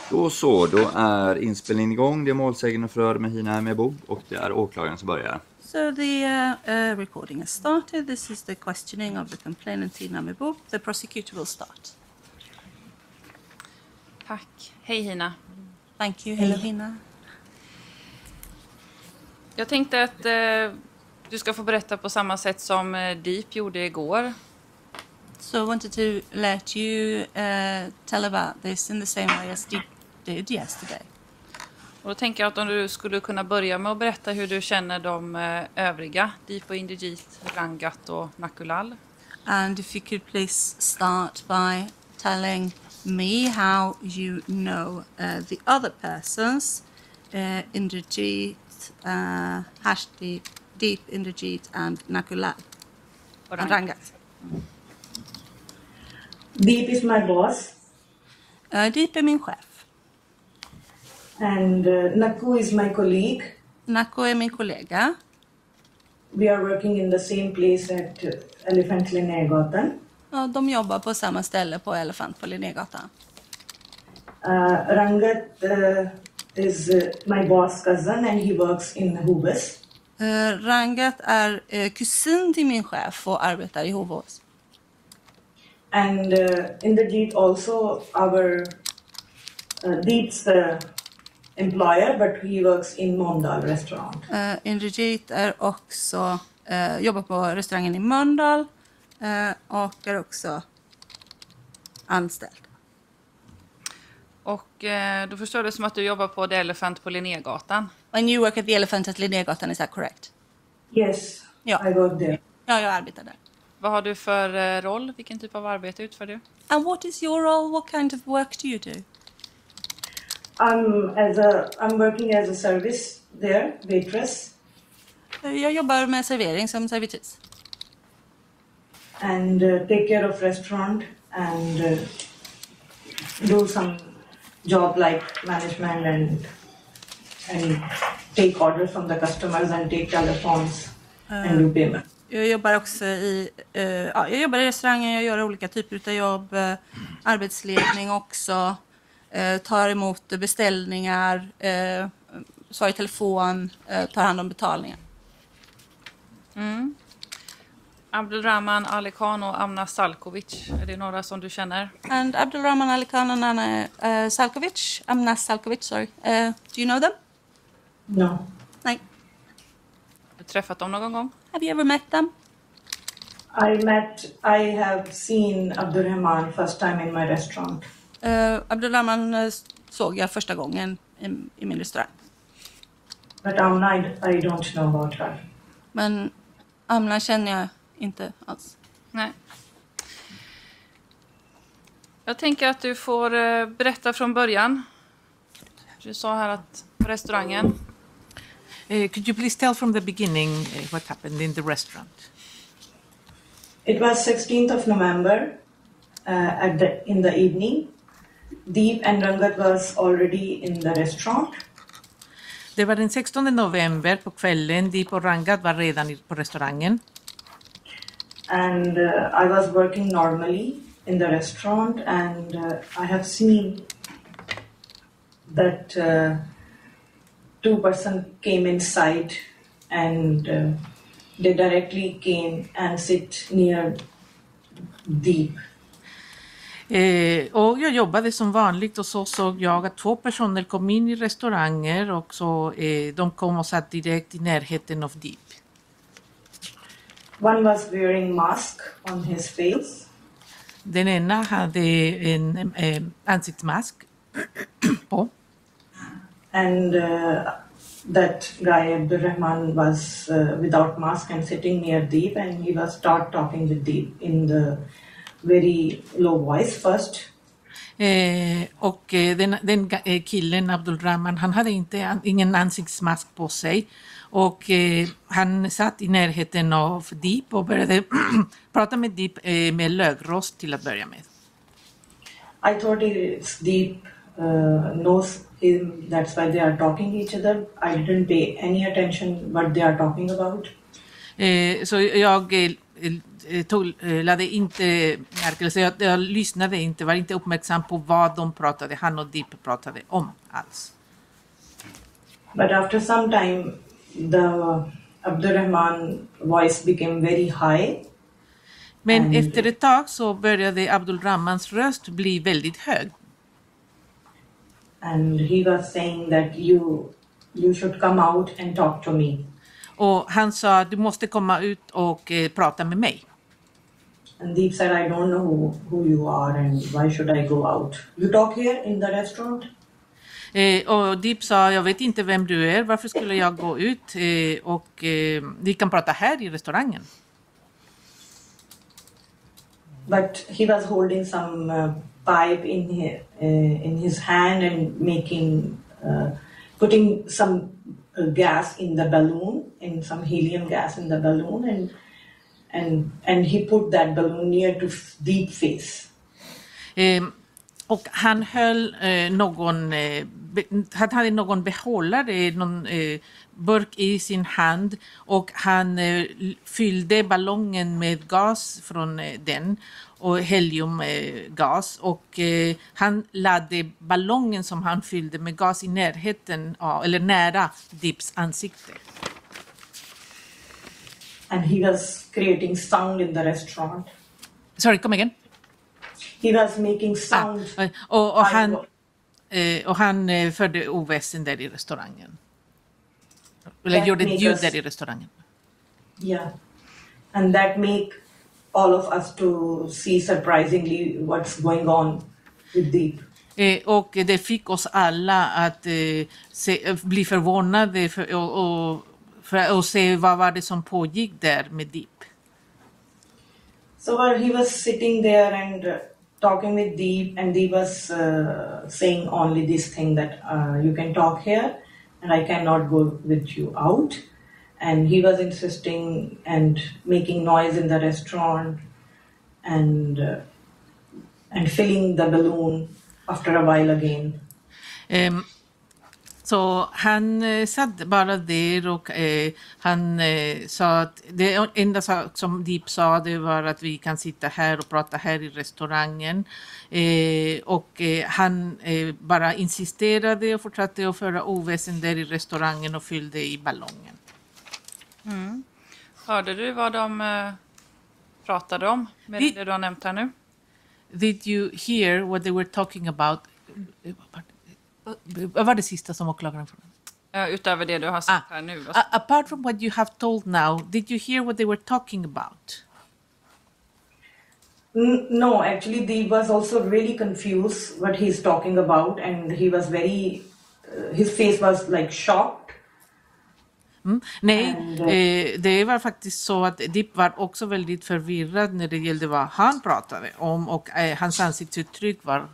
Då är inspelningen igång. Det är målsägande förhör med Hina med Bob och det är åklagaren som börjar. So the recording has started. This is the questioning of the complainant Hina Mehboob. The prosecutor will start. Tack. Hej Hina. Thank you. Hello Hina. Jag tänkte att du ska få berätta på samma sätt som Deep gjorde igår. So I wanted to let you tell about this in the same way as Deep did yesterday. Och då tänker jag att om du skulle kunna börja med att berätta hur du känner de övriga, Deep och Indigit, Rangat och Nakulal. And if you could please start by telling me how you know the other persons, Indigit, Deep, Indigit and Nakulal. And Rangat. Deep is my boss. Deep är min chef. And Naku is my colleague. Naku är min kollega. We are working in the same place at Linnégatan. Ja, de jobbar på samma ställe på Elefant på Linnégatan. Rangat is my boss' cousin and he works in Huvudstaden. Rangat är kusin till min chef och arbetar i Hovås. And Indigit also our Deep's employer, but he works in Mölndal restaurant. Indigit är också jobbar på restaurangen i Mölndal och är också anställd. Och då förstår det som att du jobbar på The Elephant på Linnégatan. And you work at the Elephant at Linnégatan, is that correct? Yes, Ja. I work there. Ja, jag arbetar där. Vad har du för roll? Vilken typ av arbete utför du? And what is your role? What kind of work do you do? I'm working as a service there, waitress. Jag jobbar med servering som servitris. And take care of restaurant and do some job like management and take orders from the customers and take telephones and do payment. Jag jobbar också jag jobbar i restaurangen, jag gör olika typer av jobb, arbetsledning också, tar emot beställningar, svarar i telefon, tar hand om betalningar. Abdulrahman, Ali Khan och Amna Salkovic, är det några som du känner? And Abdulrahman, Ali Khan and Anna Salkovic, Amna Salkovic, sorry. Do you know them? No. Nej. Har du träffat dem någon gång? Have you ever met them? I have seen Abdulrahman first time in my restaurant. Abdulrahman såg jag första gången i min restaurang. But Amna, I don't know about her. Men Amna känner jag inte alls. Nej. Jag tänker att du får berätta från början. Du sa här att på restaurangen. Could you please tell from the beginning what happened in the restaurant? It was 16th of November in the evening. Deep and Rangat was already in the restaurant. Det var den 16 november på kvällen. Deep och Rangat var redan på restaurangen. And I was working normally in the restaurant and I have seen that two persons came inside and they directly came and sit near Deep. Och jag jobbade som vanligt och så såg jag att två personer kom in i restauranger och så de kom och satt direkt i närheten av Deep. One was wearing mask on his face. Den ena hade en ansiktsmask på. And that guy Abdulrahman was without mask and sitting near Deep and he was start talking with Deep in the very low voice first. Och den killen Abdulrahman, han hade ingen ansiktsmask på sig och han satt i närheten av Deep och började prata med Deep med lögröst till att börja med. I thought it's Deep knows him, that's why they are talking each other. I didn't pay any attention what they are talking about. Så jag lade inte märke, så jag lyssnade inte, var inte uppmärksam på vad de pratade, han och Deep pratade om alls. But after some time, the Abdulrahman voice became very high. Men efter ett tag så började Abdulrahmans röst bli väldigt hög. And he was saying that you should come out and talk to me. Och han sa, du måste komma ut och prata med mig. And Deep said, I don't know who you are and why should I go out? You talk here in the restaurant? Och Deep sa, jag vet inte vem du är, varför skulle jag gå ut och vi kan prata här i restaurangen. But he was holding some pipe in his hand and putting some gas in the balloon, in some helium gas in the balloon, and he put that balloon near to Deep face. Och han höll han hade någon behållare, någon burk i sin hand, och han fyllde ballongen med gas från den och heliumgas, och han lade ballongen som han fyllde med gas i närheten eller nära Deeps ansikte. And he was creating sound in the restaurant. Sorry, come again. He was making sound. Och han förde oväsen där i restaurangen. Eller gjorde ljud där i restaurangen. Yeah. And that make all of us to see surprisingly what's going on with Deep. Och det fick oss alla att bli förvånade för att se vad var det som pågick där med Deep. So he was sitting there and talking with Deep, and Deep was saying only this thing that you can talk here and I cannot go with you out. And he was insisting and making noise in the restaurant and filling the balloon after a while again. Så han satt bara där och han sa att det enda sak som Deep sa, det var att vi kan sitta här och prata här i restaurangen. Och han bara insisterade och fortsatte att föra oväsen där i restaurangen och fyllde i ballongen. Mm. Hörde du vad de pratade om med det du har nämnt här nu? Did you hear what they were talking about? Vad var det sista som åklagaren frågade? Utöver det du har sagt här nu. Apart from what you have told now, did you hear what they were talking about? No, actually Deep was also really confused what he's talking about, and he was very, his face was like shocked. Nej, det var faktiskt så att Deep var också väldigt förvirrad när det gällde vad han pratade om, och hans ansiktsuttryck var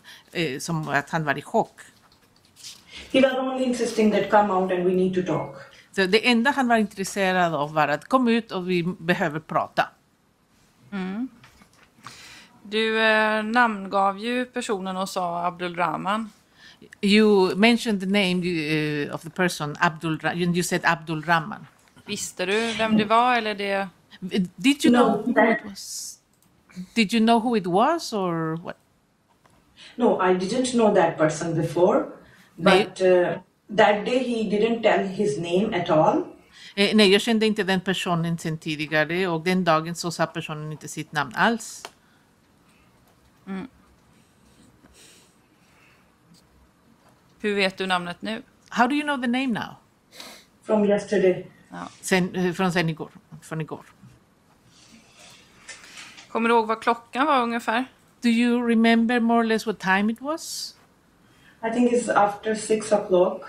som att han var i chock. He was only insisting that come out and we need to talk. Så det enda han var intresserad av var att komma ut och vi behöver prata. Mm. Du namngav ju personen och sa Abdulrahman. You mentioned the name of the person, Abdulrahman. You said Abdulrahman. Visste du vem det var eller det? Did you know who it was? Did you know who it was or what? No, I didn't know that person before. But that day he didn't tell his name at all. Nej, jag kände inte den personen sen tidigare, och den dagen så sa personen inte sitt namn alls. Mm. Hur vet du namnet nu? How do you know the name now? From yesterday. Ja. Från igår. Kommer du ihåg vad klockan var ungefär? Do you remember more or less what time it was? I think it's after 6 o'clock.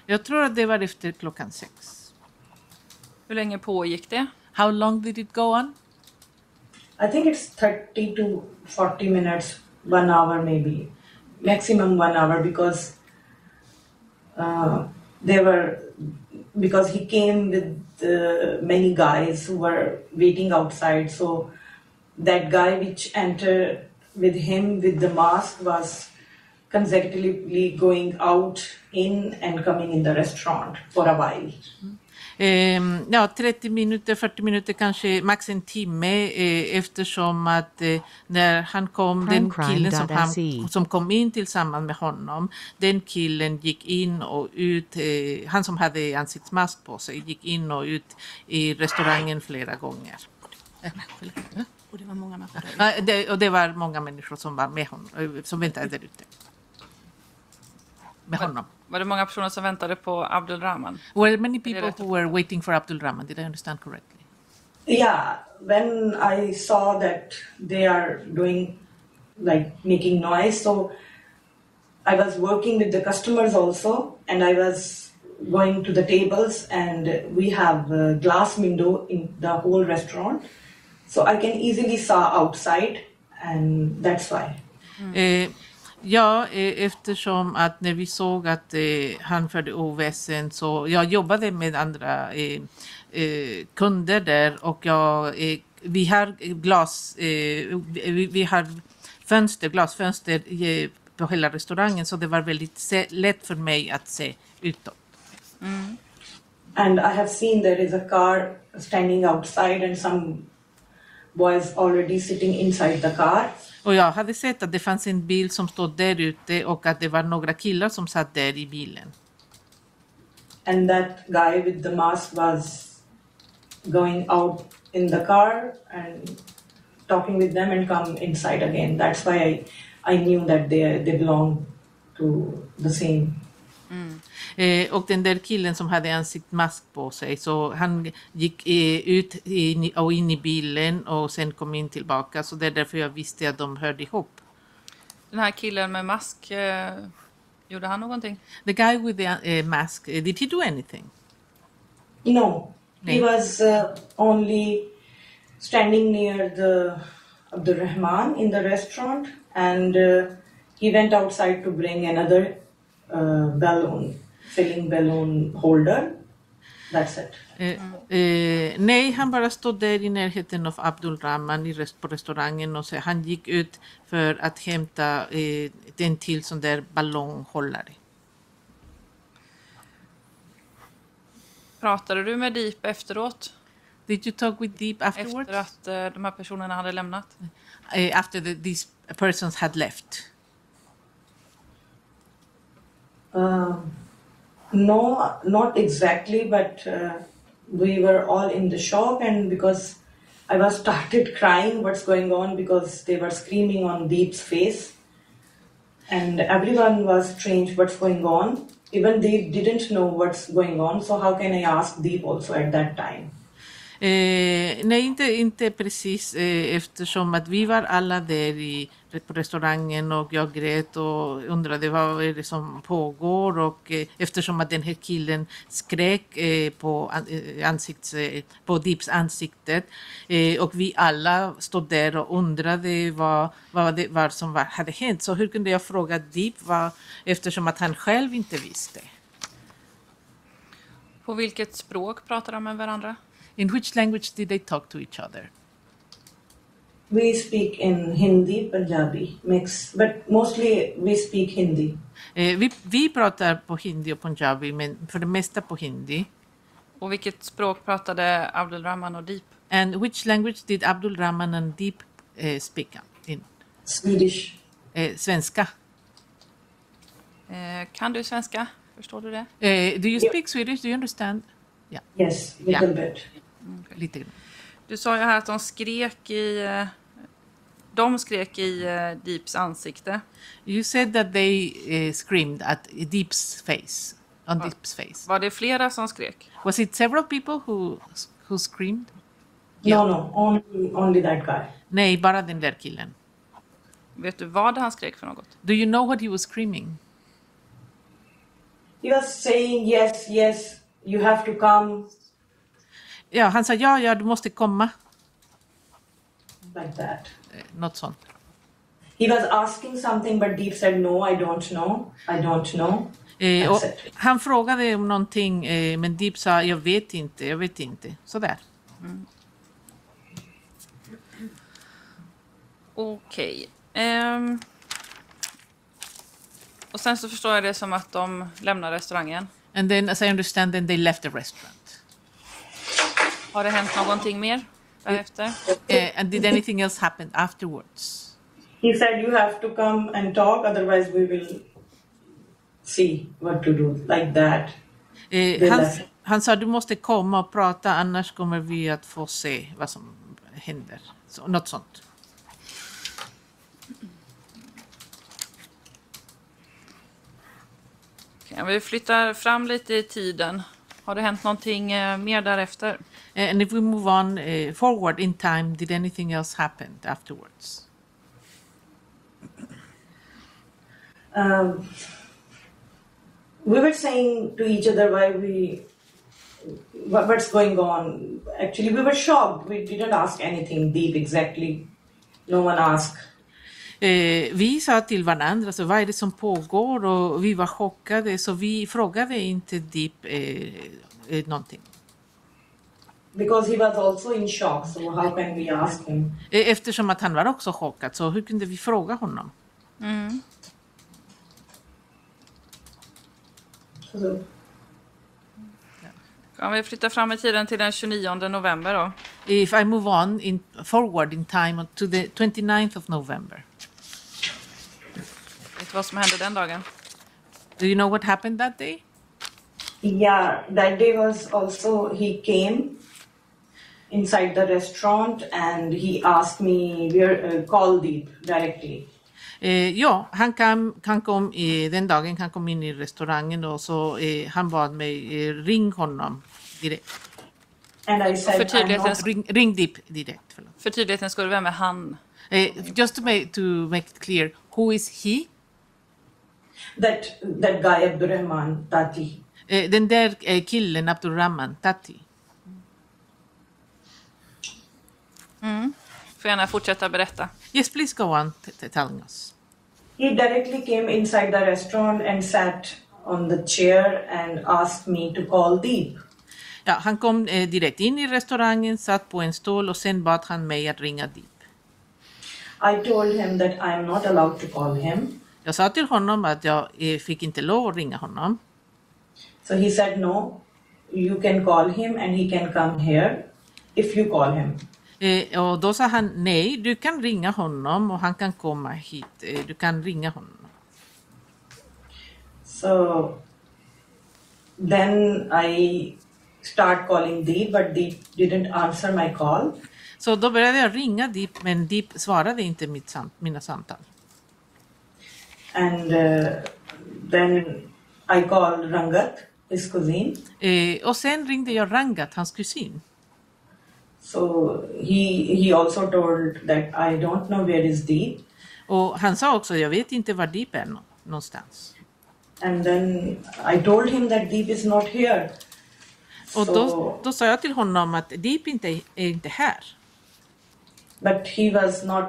Jag tror att det var efter klockan 6. Hur länge pågick det? How long did it go on? I think it's 30 to 40 minutes, 1 hour maybe. Maximum 1 hour, because because he came with many guys who were waiting outside. So that guy which entered with him with the mask was consecutively going out in and coming in the restaurant for a while. Ja, 30 minuter, 40 minuter, kanske max en timme, eftersom att när han kom, den killen som kom in tillsammans med honom, den killen gick in och ut, han som hade ansiktsmask på sig, gick in och ut i restaurangen flera gånger. Och det var många människor. Och det var många människor som var med honom, som väntade där ute. Med honom. Var det många personer som väntade på Abdulrahman? Were many people who were waiting for Abdulrahman? Did I understand correctly? Yeah, when I saw that they are doing, like, making noise, so I was working with the customers also, and I was going to the tables, and we have a glass window in the whole restaurant, so I can easily saw outside, and that's why. Ja, eftersom att när vi såg att han förde oväsen, så jag jobbade med andra kunder där, och vi har vi har glasfönster på hela restaurangen, så det var väldigt lätt för mig att se utåt. And I have seen there is a car standing outside and some boys already sitting inside the car. Och jag hade sett att det fanns en bil som stod där ute, och att det var några killar som satt där i bilen. And that guy with the mask was going out in the car and talking with them and come inside again. That's why I knew that they belong to the same. Och den där killen som hade ansiktsmask på sig, så han gick ut och in i bilen och sen kom in tillbaka, så det är därför jag visste att de hörde ihop. Den här killen med mask, gjorde han någonting? The guy with the mask, did he do anything? No, he was only standing near the Abdulrahman in the restaurant, and he went outside to bring another filling balloon holder. That's it. Nej, han bara stod där i närheten av Abdulrahman på restaurangen, och så han gick ut för att hämta den till sån där ballonghållare. Pratade du med Deep efteråt? Did you talk with Deep afterwards? Efter att de här personerna hade lämnat? After these persons had left? No, not exactly, but we were all in the shock, and because I was started crying what's going on, because they were screaming on Deep's face, and everyone was strange what's going on. Even Deep didn't know what's going on, so how can I ask Deep also at that time? Nej, inte precis, eftersom att vi var alla där på restaurangen, och jag grät och undrade vad är det som pågår, och eftersom att den här killen skrek på Deeps ansiktet, och vi alla stod där och undrade vad det var som hade hänt, så hur kunde jag fråga Deep eftersom att han själv inte visste? På vilket språk pratar de med varandra? In which language did they talk to each other? We speak in Hindi, Punjabi, mix, but mostly we speak Hindi. Vi pratar på hindi och punjabi, men för det mesta på hindi. Och vilket språk pratade Abdulrahman och Deep? And which language did Abdulrahman and Deep speak in? Swedish. Svenska. Kan du svenska? Förstår du det? Do you speak Swedish? Do you understand? Yeah. Yes, little bit. Lite grann. Du sa ju här att de skrek i Deeps ansikte. You said that they screamed at Deep's face, on Deep's face. Var det flera som skrek? Was it several people who screamed? No, only that guy. Nej, bara den där killen. Vet du vad han skrek för något? Do you know what he was screaming? He was saying yes, you have to come. Ja, han sa ja, du måste komma. Like that. Något sånt. He was asking something, but Deep said no, I don't know. Och han frågade om någonting, men Deep sa jag vet inte. Sådär. Okej. Och sen så förstår jag det som att de lämnar restaurangen. And then, as I understand, then they left the restaurant. Har det hänt någonting mer därefter? And did anything else happen afterwards? He said, you have to come and talk, otherwise we will see what to do, like that. Han sa du måste komma och prata, annars kommer vi att få se vad som händer. Så, något sånt. Okay, vi flyttar fram lite i tiden. Har det hänt någonting mer därefter? And if we move on forward in time, did anything else happen afterwards? We were saying to each other what's going on. Actually, we were shocked. We didn't ask anything deep exactly. No one asked. Vi sa till varandra, så vad är det som pågår? Och vi var chockade, så vi frågade inte deep någonting. Because he was also in shock, so how can we ask him? Eftersom att han var också chockad, så hur kunde vi fråga honom? Mm. Kan vi flytta fram i tiden till den 29 november då? If I move on forward in time to the 29th of November. Vet du vad som hände den dagen? Do you know what happened that day? Yeah, that day was also, he came inside the restaurant and he asked me call Deep directly. Ja, han kom den dagen han kom in i restaurangen och så han bad mig ring honom direkt. And I said, ring Deep direkt. Förlåt. För tydligheten skulle vem är han? Just to make it clear, who is he? That guy Abdulrahman, Tati. Den där killen Abdulrahman, Tati. Mm. Får gärna fortsätta berätta. Yes, please go on telling us. He directly came inside the restaurant and sat on the chair and asked me to call Deep. Ja, han kom direkt in i restaurangen, satt på en stol och sen bad han mig att ringa Deep. I told him that I am not allowed to call him. Jag sa till honom att jag fick inte lov att ringa honom. So he said, no, you can call him and he can come here if you call him. Och då sa han, nej, du kan ringa honom och han kan komma hit. Du kan ringa honom. So then I start calling Deep, but Deep didn't answer my call. Så då började jag ringa Deep, men Deep svarade inte mina samtal. And then I called Rangat, his cousin. Och sen ringde jag Rangat, hans kusin. So he also told that I don't know where is Deep. Och han sa också, jag vet inte var Deep är någonstans. And then I told him that Deep is not here. Och då sa jag till honom att Deep är inte här. But he was not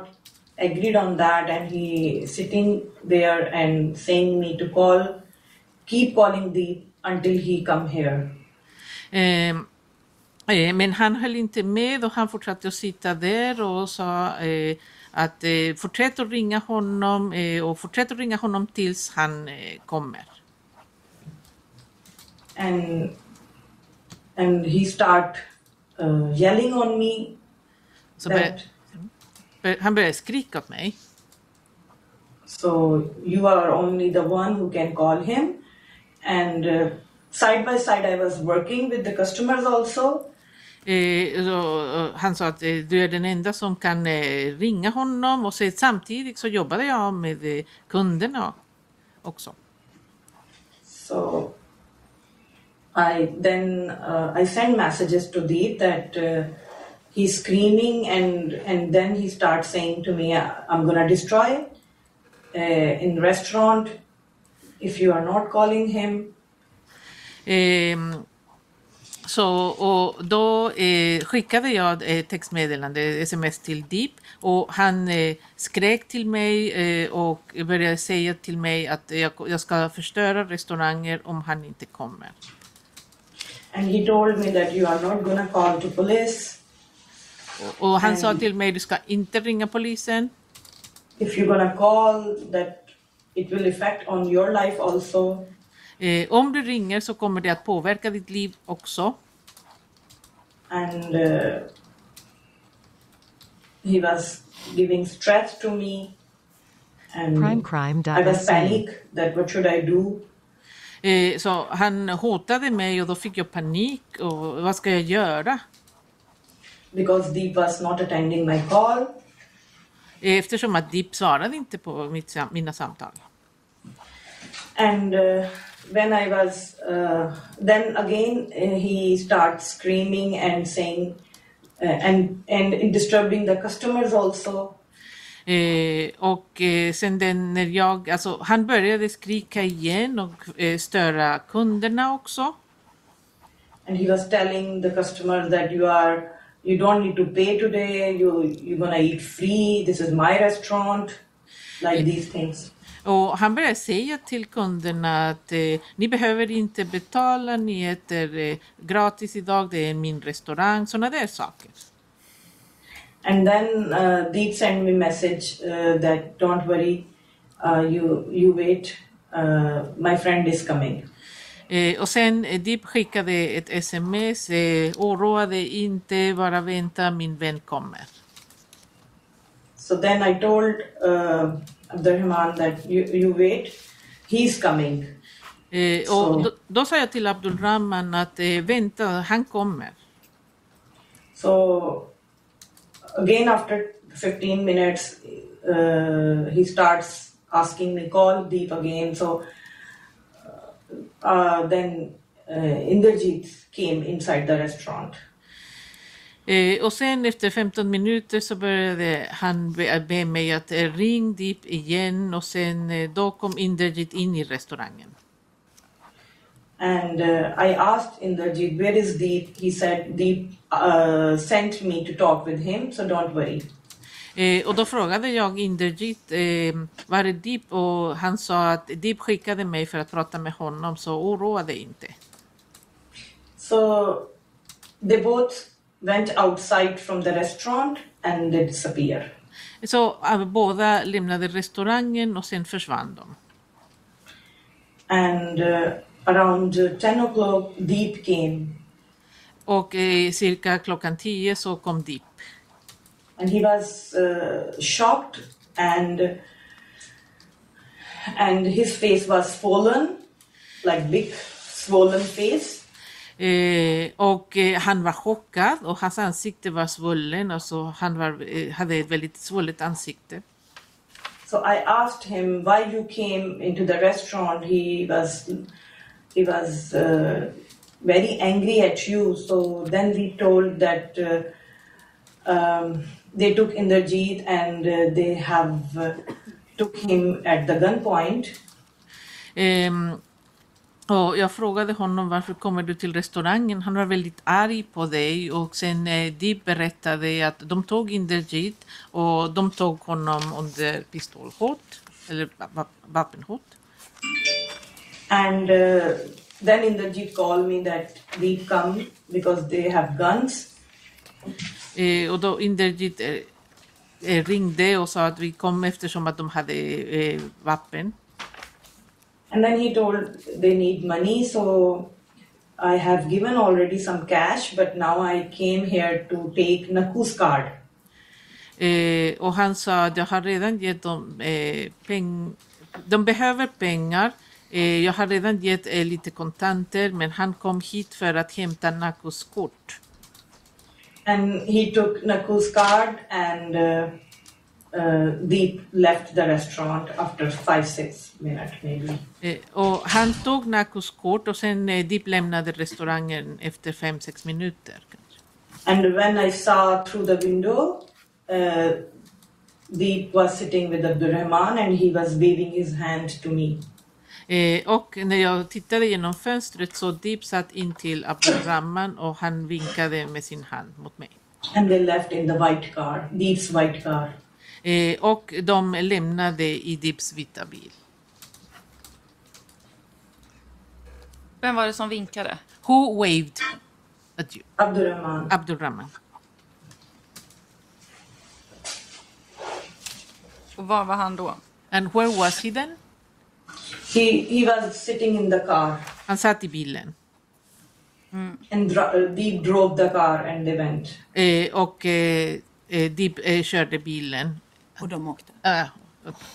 agreed on that, and he sitting there and saying me to keep calling Deep until he come here. Men han höll inte med och han fortsatte att sitta där och sa att fortsätt att ringa honom och fortsätt att ringa honom tills han kommer. And he start yelling on me. Så han började skrika åt mig. So you are only the one who can call him. And side by side I was working with the customers also. Han sa att du är den enda som kan ringa honom och så samtidigt så jobbade jag med kunderna också. So I send messages to Deep that he's screaming and then he starts saying to me, I'm gonna destroy in restaurant if you are not calling him. Och då skickade jag textmeddelande, sms till Deep och han skrek till mig och började säga till mig att jag ska förstöra restauranger om han inte kommer. And he told me that you are not gonna call to police. Och han sa till mig, du ska inte ringa polisen. If you're gonna call, that it will affect on your life also. Om du ringer så kommer det att påverka ditt liv också. and he was giving stress to me, and I was panic that what should I do? Så han hotade mig och då fick jag panik och vad ska jag göra? Because Deep was not attending my call. Eftersom att Deep svarade inte på mina samtal. And when I was, then again he starts screaming and saying, and disturbing the customers also. Sen när han började skrika igen och störa kunderna också. And he was telling the customers that you don't need to pay today, you're gonna eat free, this is my restaurant, like these things. Och han började säga till kunderna att ni behöver inte betala, ni äter gratis idag, det är min restaurang, sådana där saker. And then Deep sent me message that don't worry, you wait, my friend is coming. Och sen Deep skickade ett sms, oroa dig inte, bara vänta, min vän kommer. So then I told Abdulrahman that you wait, he's coming. Och då sa jag till Abdulrahman att vänta, han kommer. So again after 15 minutes he starts asking me call Deep again. So then Inderjeet came inside the restaurant. Och sen efter 15 minuter så började han be mig att ring Deep igen och sen då kom Inderjeet in i restaurangen. And I asked Inderjeet, where is Deep? He said Deep sent me to talk with him, so don't worry. Och då frågade jag Inderjeet, var är Deep? Och han sa att Deep skickade mig för att prata med honom, så oroa dig inte. So they both went outside from the restaurant and they disappeared. Så båda lämnade restaurangen och sen försvann de. And around 10 o'clock Deep came. Och cirka klockan 10 så kom Deep. And he was shocked and his face was swollen, like big swollen face. Och han var chockad och hans ansikte var svullen, alltså han hade ett väldigt svullet ansikte. So I asked him why you came into the restaurant. He was very angry at you. So then we told that they took Inderjeet and they have took him at the gunpoint. Och jag frågade honom varför kommer du till restaurangen. Han var väldigt arg på dig och sen Deep berättade att de tog Inderjeet och de tog honom under pistolhot eller vapenhot. And then Inderjeet called me that Deep come because they have guns. Och då Inderjeet ringde och sa att vi kom eftersom att de hade vapen. And then he told they need money, so I have given already some cash, but now I came here to take Naku's card. Och han sa att jag har redan gett dem de behöver pengar. Jag har redan gett lite kontanter, men han kom hit för att hämta Naku's kort. And he took Naku's card and Deep left the restaurant after 5-6 minutes maybe. Och han tog Naku's kort och sen Deep lämnade restaurangen efter 5-6 minuter. And when I saw through the window, Deep was sitting with Abdulrahman and he was waving his hand to me. Och när jag tittade genom fönstret så Deep satt in till Abdulrahman och han vinkade med sin hand mot mig. And they left in the white car, Deep's white car. Och de lämnade i Deeps vita bil. Vem var det som vinkade? Who waved at you? Abdulrahman. Och var var han då? And where was he then? He was sitting in the car. Han satt i bilen. And Deep drove the car and they went. Och Deep körde bilen. Och de åkte.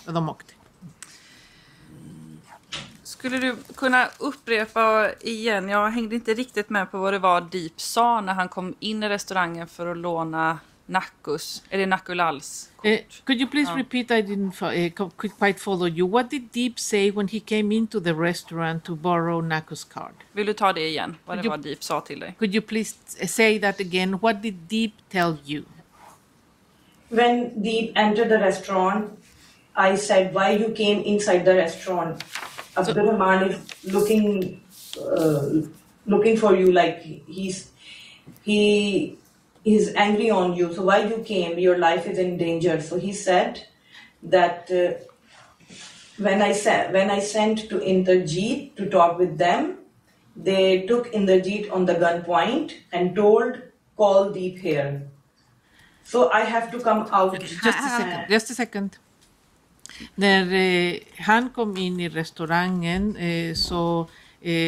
Och de åkte. Skulle du kunna upprepa igen? Jag hängde inte riktigt med på vad det var Deep sa när han kom in i restaurangen för att låna Nakus. Är det Nakulals kort? Could you please repeat? I didn't quite follow you. What did Deep say when he came into the restaurant to borrow Nakus card? Vill du ta det igen? Vad det var Deep sa till dig? Could you please say that again? What did Deep tell you? When Deep entered the restaurant, I said, why you came inside the restaurant? Abdulrahman is looking for you, like he is angry on you. So why you came? Your life is in danger. So he said that when I sent to Inderjeet to talk with them, they took Inderjeet on the gunpoint and told, call Deep here. So I have to come out. Just a second. När han kom in i restaurangen så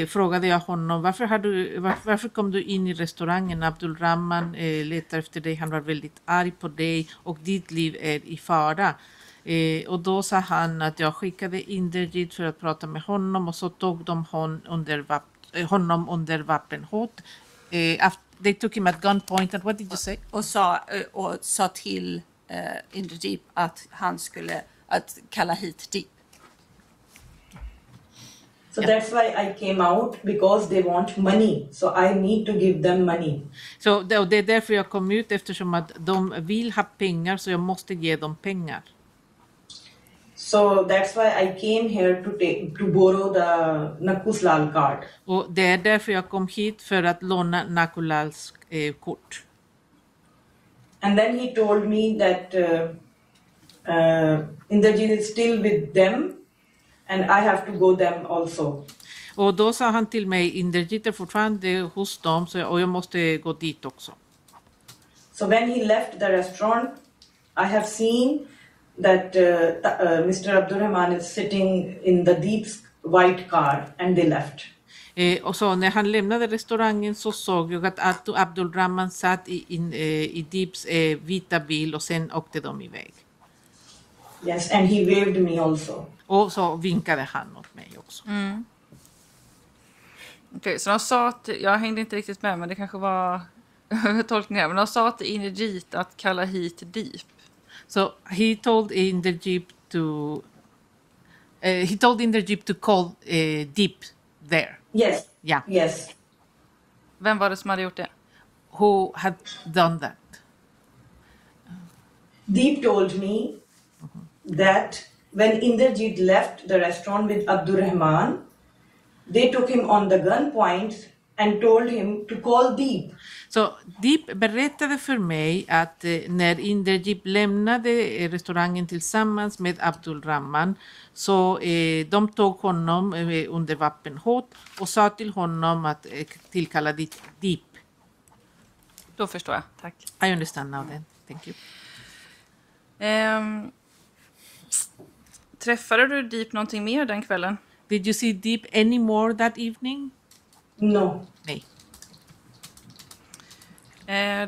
frågade jag honom, varför kom du in i restaurangen? Abdulrahman letar efter dig, han var väldigt arg på dig och ditt liv är i fara. Och då sa han att jag skickade Inderjeet för att prata med honom och så tog de honom under vapenhot. They took him at gunpoint and what did you say? Och sa till Inderjeet att han skulle att kalla hit Deep. So that's why I came out, because they want money. So I need to give them money. Så det är därför jag kom ut, eftersom att de vill ha pengar så jag måste ge dem pengar. So that's why I came here to borrow the Nakuslal card. Och det är därför jag kom hit för att låna Nakulals kort. And then he told me that Inderjeet is still with them and I have to go them also. Och då sa han till mig, Inderjeet är fortfarande hos dem och jag måste gå dit också. So when he left the restaurant, I have seen that Mr. Abdulrahman is sitting in the Deep's white car and they left. Och så när han lämnade restaurangen så såg jag att Abdulrahman satt i Deeps vita bil och sen åkte de iväg. Yes, and he waved me also. Och så vinkade han åt mig också. Okej, så de sa att, jag hängde inte riktigt med men det kanske var tolkningar, men de sa till Inderjeet att kalla hit Deep. So he told Inderjeet to call Deep there. Yes. Yeah. Yes. Vem var det som hade gjort det? Who had done that? Deep told me that when Inderjeet left the restaurant with Abdulrahman, they took him on the gunpoint and told him to call Deep. Så Deep berättade för mig att när Inderjeet lämnade restaurangen tillsammans med Abdulrahman så de tog honom under vapenhot och sa till honom att tillkalla Deep. Då förstår jag, tack. I understand now then, thank you. Träffade du Deep någonting mer den kvällen? Did you see Deep any more that evening? No. Nej.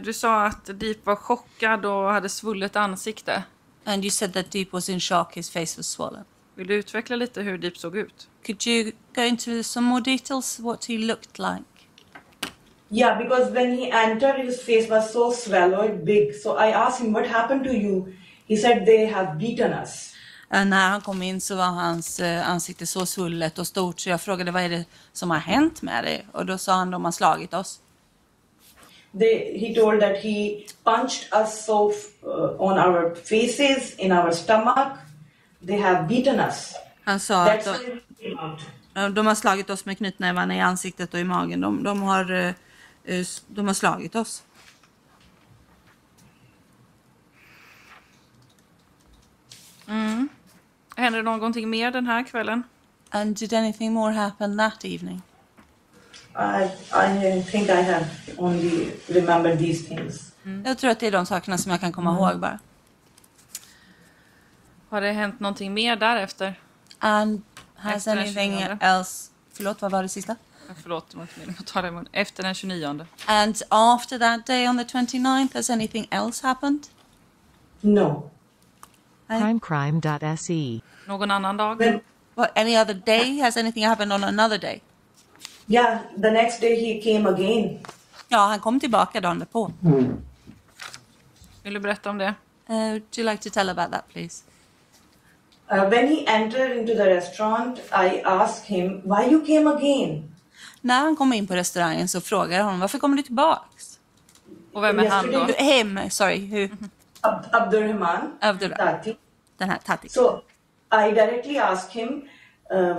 Du sa att Deep var chockad och hade svullet ansikte. And you said that Deep was in shock, his face was swollen. Vill du utveckla lite hur Deep såg ut? Could you go into some more details what he looked like? Yeah, because when he entered, his face was so swallowed big. So I asked him, what happened to you? He said, they have beaten us. När han kom in så var hans ansikte så svullet och stort så jag frågade vad är det som har hänt med dig? Och då sa han de har slagit oss. He told that he punched us so on our faces, in our stomach. They have beaten us. Han sa That's att why we came out. de har slagit oss med knytnävarna i ansiktet och i magen. De har slagit oss. Hände det någonting mer den här kvällen? And did anything more happen that evening? I think I have only remembered these things. Jag tror att det är de sakerna som jag kan komma ihåg bara. Har det hänt någonting mer därefter? And has Efter anything den 20:e? else... Förlåt, vad var det sista? Förlåt, det var inte meningen att ta det emot. Efter den 29. And after that day on the 29th, has anything else happened? No. Crimecrime.se. Någon annan dag? What, any other day? Has anything happened on another day? Yeah, the next day he came again. Ja, han kom tillbaka dagen därpå. Vill du berätta om det? Would you like to tell about that, please? When he entered into the restaurant, I asked him, why you came again? När han kom in på restaurangen så frågade jag honom, varför kommer du tillbaks? Och vem är han då? Abdulrahman. Tati. Den här Tati. So I directly asked him,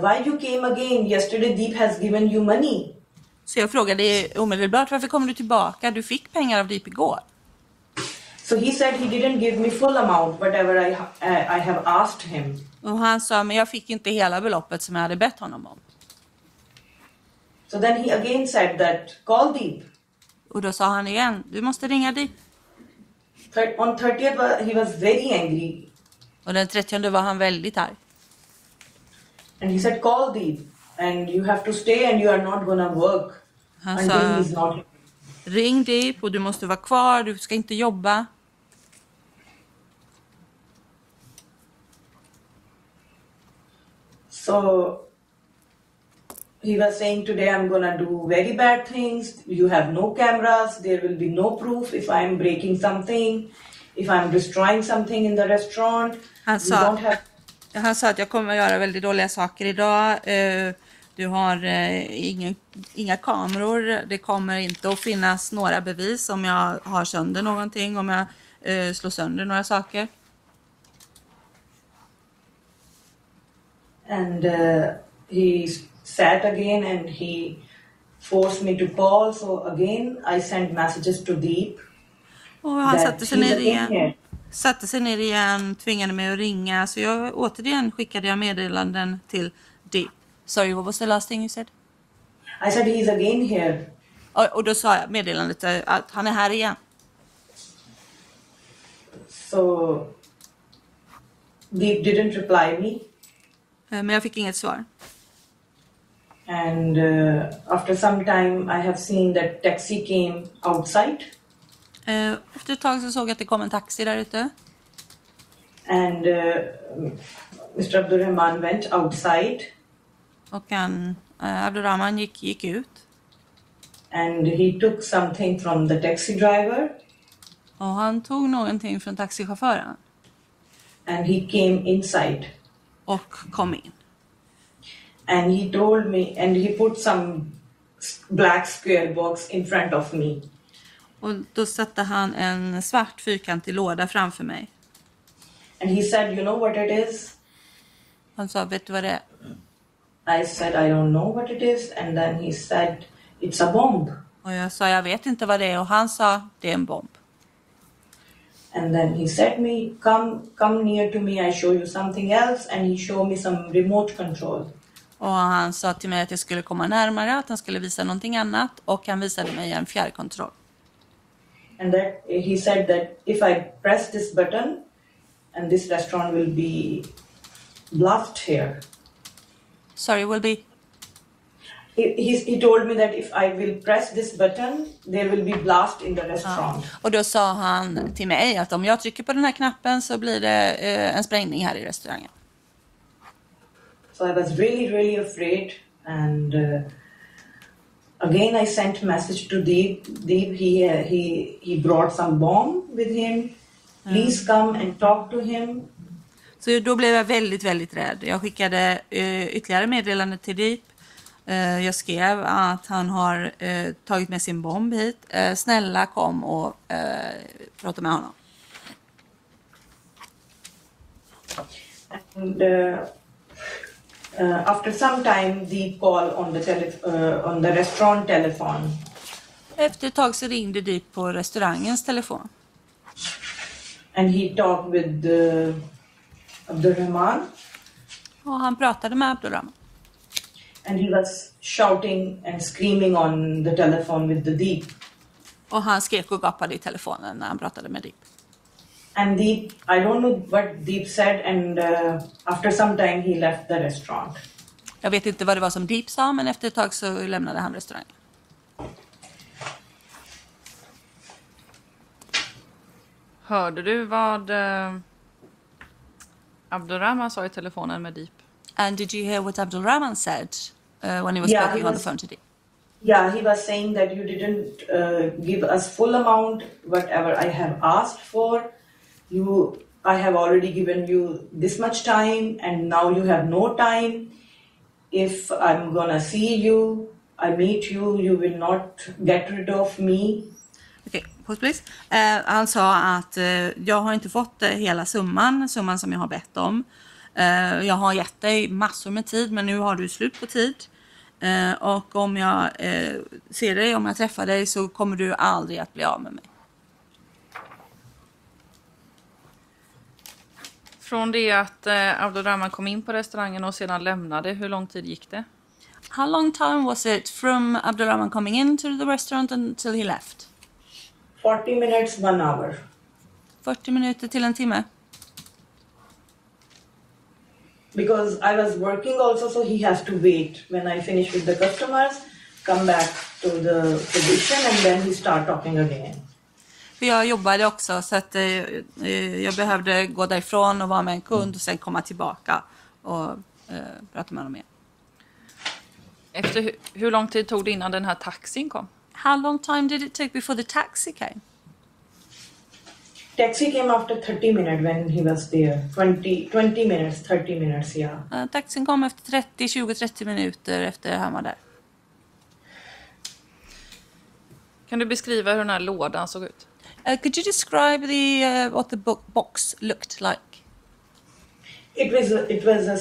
why you came again? Yesterday Deep has given you money. Så jag frågade omedelbart, varför kommer du tillbaka? Du fick pengar av Deep igår. So he said he didn't give me full amount, whatever I have asked him. Och han sa, men jag fick inte hela beloppet som jag hade bett honom om. So then he again said that, call Deep. Och då sa han igen, du måste ringa Deep. On 30th he was very angry. Och den 30:e var han väldigt arg. And he said, call Deep. And you have to stay and you are not gonna work. Han until sa, he's not here. ring Deep och du måste vara kvar, du ska inte jobba. So he was saying, today I'm gonna do very bad things. You have no cameras. There will be no proof if I'm breaking something, if I'm destroying something in the restaurant. Han sa att jag kommer att göra väldigt dåliga saker idag. Du har inga kameror. Det kommer inte att finnas några bevis om jag har sönder någonting, om jag slår sönder några saker. And he sat again and he forced me to call. So again I sent messages to Deep. Och han satte sig ner igen, tvingade mig att ringa. Så jag återigen skickade jag meddelanden till Deep. Sorry, what was the last thing you said? I said he's again here. Och då sa jag meddelandet att han är här igen. So Deep didn't reply me. Men jag fick inget svar. And after some time I have seen that taxi came outside. Efter ett tag så såg jag att det kom en taxi där ute. And Mr. Abdulrahman went outside. Och Abdulrahman gick ut. And he took something from the taxi driver. Och han tog någonting från taxichauffören. And he came inside. Och kom in. And he told me, and he put some black square box in front of me. Och då satte han en svart fyrkantig låda framför mig. And he said, you know what it is? Han sa, vet du vad det är? I said, I don't know what it is. And then he said, it's a bomb. Och jag sa, jag vet inte vad det är. Och han sa, det är en bomb. And then he said me, come near to me, I show you something else. And he showed me some remote control. Och han sa till mig att jag skulle komma närmare, att han skulle visa någonting annat. Och han visade mig en fjärrkontroll. And that he said that if I press this button, and this restaurant will be blast here. Sorry, will be... He told me that if I will press this button, there will be blast in the restaurant. Och då sa han till mig att om jag trycker på den här knappen så blir det en sprängning här i restaurangen. So I was really afraid. And again I sent message to Deep. He brought some bomb with him. Please come and talk to him. Så då blev jag väldigt rädd. Jag skickade ytterligare meddelande till Deep. Jag skrev att han har tagit med sin bomb hit. Snälla kom och prata med honom. And after some time, Deep called on the restaurant telephone. Efter ett tag så ringde Deep på restaurangens telefon. And he talked with Abdulrahman. Och han pratade med Abdulrahman. And he was shouting and screaming on the telephone with the Deep. Och han skrek och gapade i telefonen när han pratade med Deep. And Deep, I don't know what Deep said, and after some time he left the restaurant. Jag vet inte vad det var som Deep sa, men efter ett tag så lämnade han restaurangen. Hörde du vad Abdulrahman sa i telefonen med Deep? And did you hear what Abdulrahman said when he was speaking on the phone to Deep? Yeah, he was saying that you didn't give us full amount, whatever I have asked for. I have already given you this much time, and now you have no time. If I'm gonna see you, I meet you, you will not get rid of me. Okej, pause please. Han sa att jag har inte fått hela summan som jag har bett om. Jag har gett dig massor med tid, men nu har du slut på tid. Och om jag ser dig, om jag träffar dig, så kommer du aldrig att bli av med mig. Från det att Abdulrahman kom in på restaurangen och sedan lämnade, hur lång tid gick det? How long time was it from Abdulrahman coming into the restaurant until he left? 40 minutes, 1 hour. 40 minuter till en timme. Because I was working also, so he has to wait when I finish with the customers, come back to the position, and then he start talking again. För jag jobbade också, så att jag behövde gå därifrån och vara med en kund och sen komma tillbaka och prata med honom igen. Efter hur lång tid tog det innan den här taxin kom? How long time did it take before the taxi came? Taxi came after 30 minutes when he was there. 20 minutes, 30 minutes, yeah. Taxin kom efter 20-30 minuter efter han var där. Kan du beskriva hur den här lådan såg ut? Could you describe what the box looked like? It was a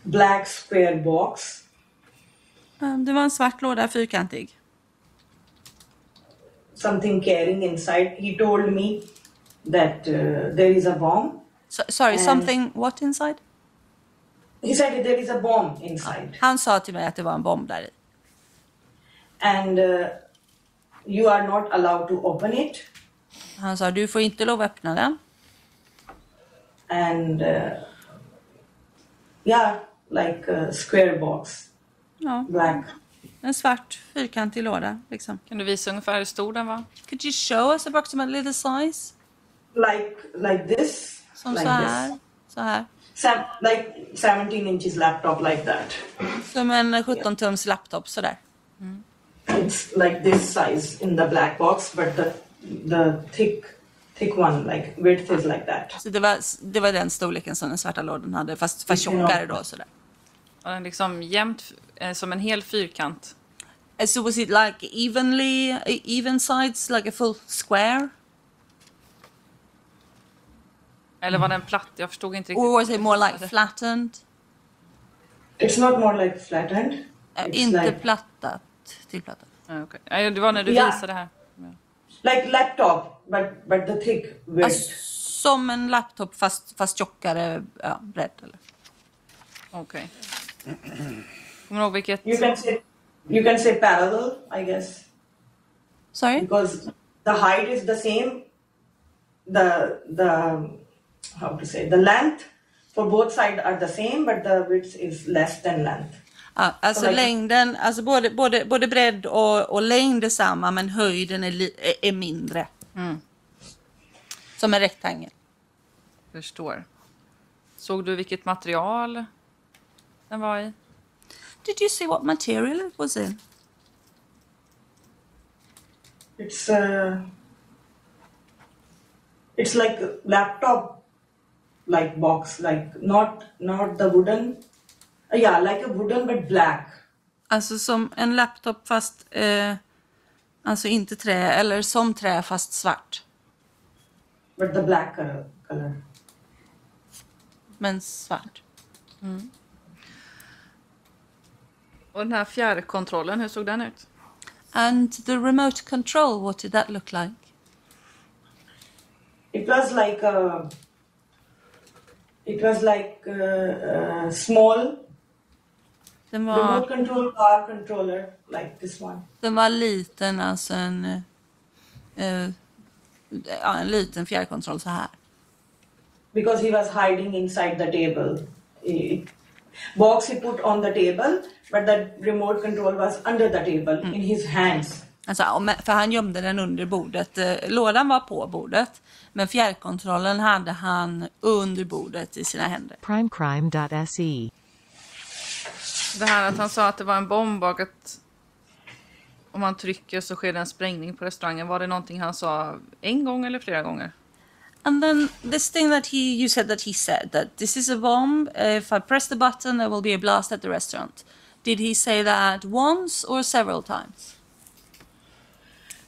black square box. Det var en svart låda, fyrkantig. Something carrying inside. He told me that there is a bomb. Sorry, something what inside? He said there is a bomb inside. Han sa till mig att det var en bomb där i. And you are not allowed to open it. Han sa, du får inte lov att öppna den. And yeah, like a square box. Ja. Black. En svart fyrkantig låda liksom. Kan du visa ungefär hur stor den var? Could you show us approximately the size? Like this. Som like så här. Så här. Like 17 inches laptop, like that. Som en 17-tums laptop sådär. It's like this size in the black box, but the thick one, like width is like that. Så det var den storleken som den svarta lådan hade, fast tjockare då sådär. Var den liksom jämnt som en hel fyrkant? So was it like even sides, like a full square? Eller var den platt? Jag förstod inte riktigt. Or was it more like flattened? It's not more like flattened. Inte like, plattat, tillplattat. Okay. Det var när du visade det här. Ja. Like laptop, but the thick width. Alltså, som en laptop fast tjockare bredd eller? Okej. Kommer du ihåg vilket? You can say parallel, I guess. Sorry? Because the height is the same. The length for both sides are the same, but the width is less than length. Ja, alltså so like, längden, alltså både bredd och längd är samma, men höjden är mindre. Som en rektangel. Förstår. Såg du vilket material den var i? Did you see what material it was in? It's like a laptop like box, like not the wooden. Yeah, like a wooden but black. Alltså som en laptop fast alltså inte trä, eller som trä fast svart. But the black color. Men svart. Och den här fjärrkontrollen, hur såg den ut? And the remote control, what did that look like? It was like a small remote control car controller, like this one. Den var liten, alltså en liten fjärrkontroll så här. Because he was hiding inside the table. box he put on the table, but the remote control was under the table in his hands. Alltså, för han gömde den under bordet. Lådan var på bordet, men fjärrkontrollen hade han under bordet i sina händer. Primecrime.se. Det här att han sa att det var en bomb och att om man trycker så sker det en sprängning på restaurangen. Var det någonting han sa en gång eller flera gånger? And then this thing that you said that this is a bomb. If I press the button, there will be a blast at the restaurant. Did he say that once or several times?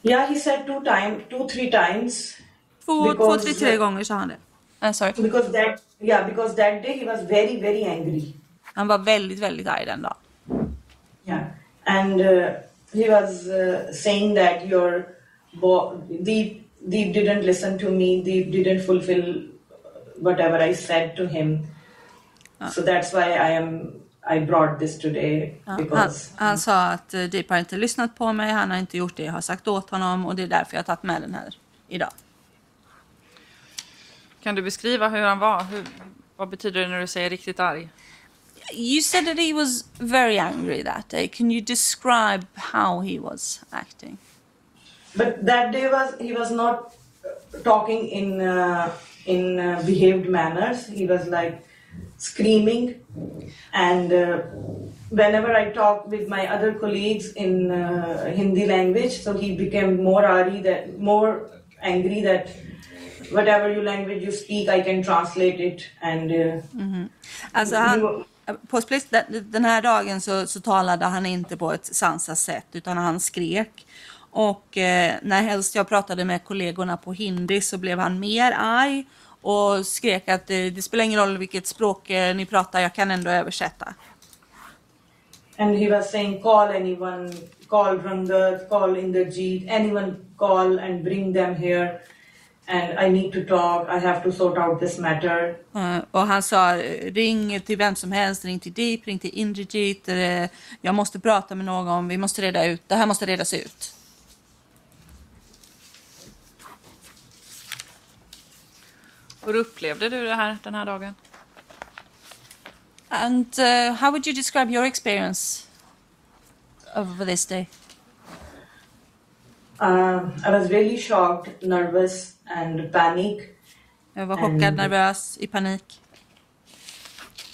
Yeah, he said 2-3 times. Två, tre gånger sa han det. Sorry. Because that day he was very, very angry. Han var väldigt, väldigt arg den dagen. Yeah, and he was saying that Deep didn't listen to me. Deep didn't fulfill whatever I said to him. So that's why I brought this today. Because han sa att Deep har inte lyssnat på mig. Han har inte gjort det jag har sagt åt honom. Och det är därför jag har tagit med den här idag. Kan du beskriva hur han var? Vad betyder det när du säger riktigt arg? You said that he was very angry that day. Can you describe how he was acting? But that day he was not talking in behaved manners. He was like screaming, and whenever I talked with my other colleagues in Hindi language, so he became more angry that whatever language you speak, I can translate it. And alltså den här dagen så talade han inte på ett sansat sätt, utan han skrek. Och när helst jag pratade med kollegorna på hindi så blev han mer arg och skrek att det spelar ingen roll vilket språk ni pratar, jag kan ändå översätta. And he was saying, call anyone, call Rangat, call Inderjeet, anyone call and bring them here. And I need to talk, I have to sort out this matter. Och han sa, ring till vem som helst, ring till Deep, ring till Inderjeet. Jag måste prata med någon, vi måste reda ut, det här måste redas ut. Hur upplevde du det här den här dagen? And how would you describe your experience of this day? I was really shocked, nervous and panic. Jag var chockad, nervös, i panik.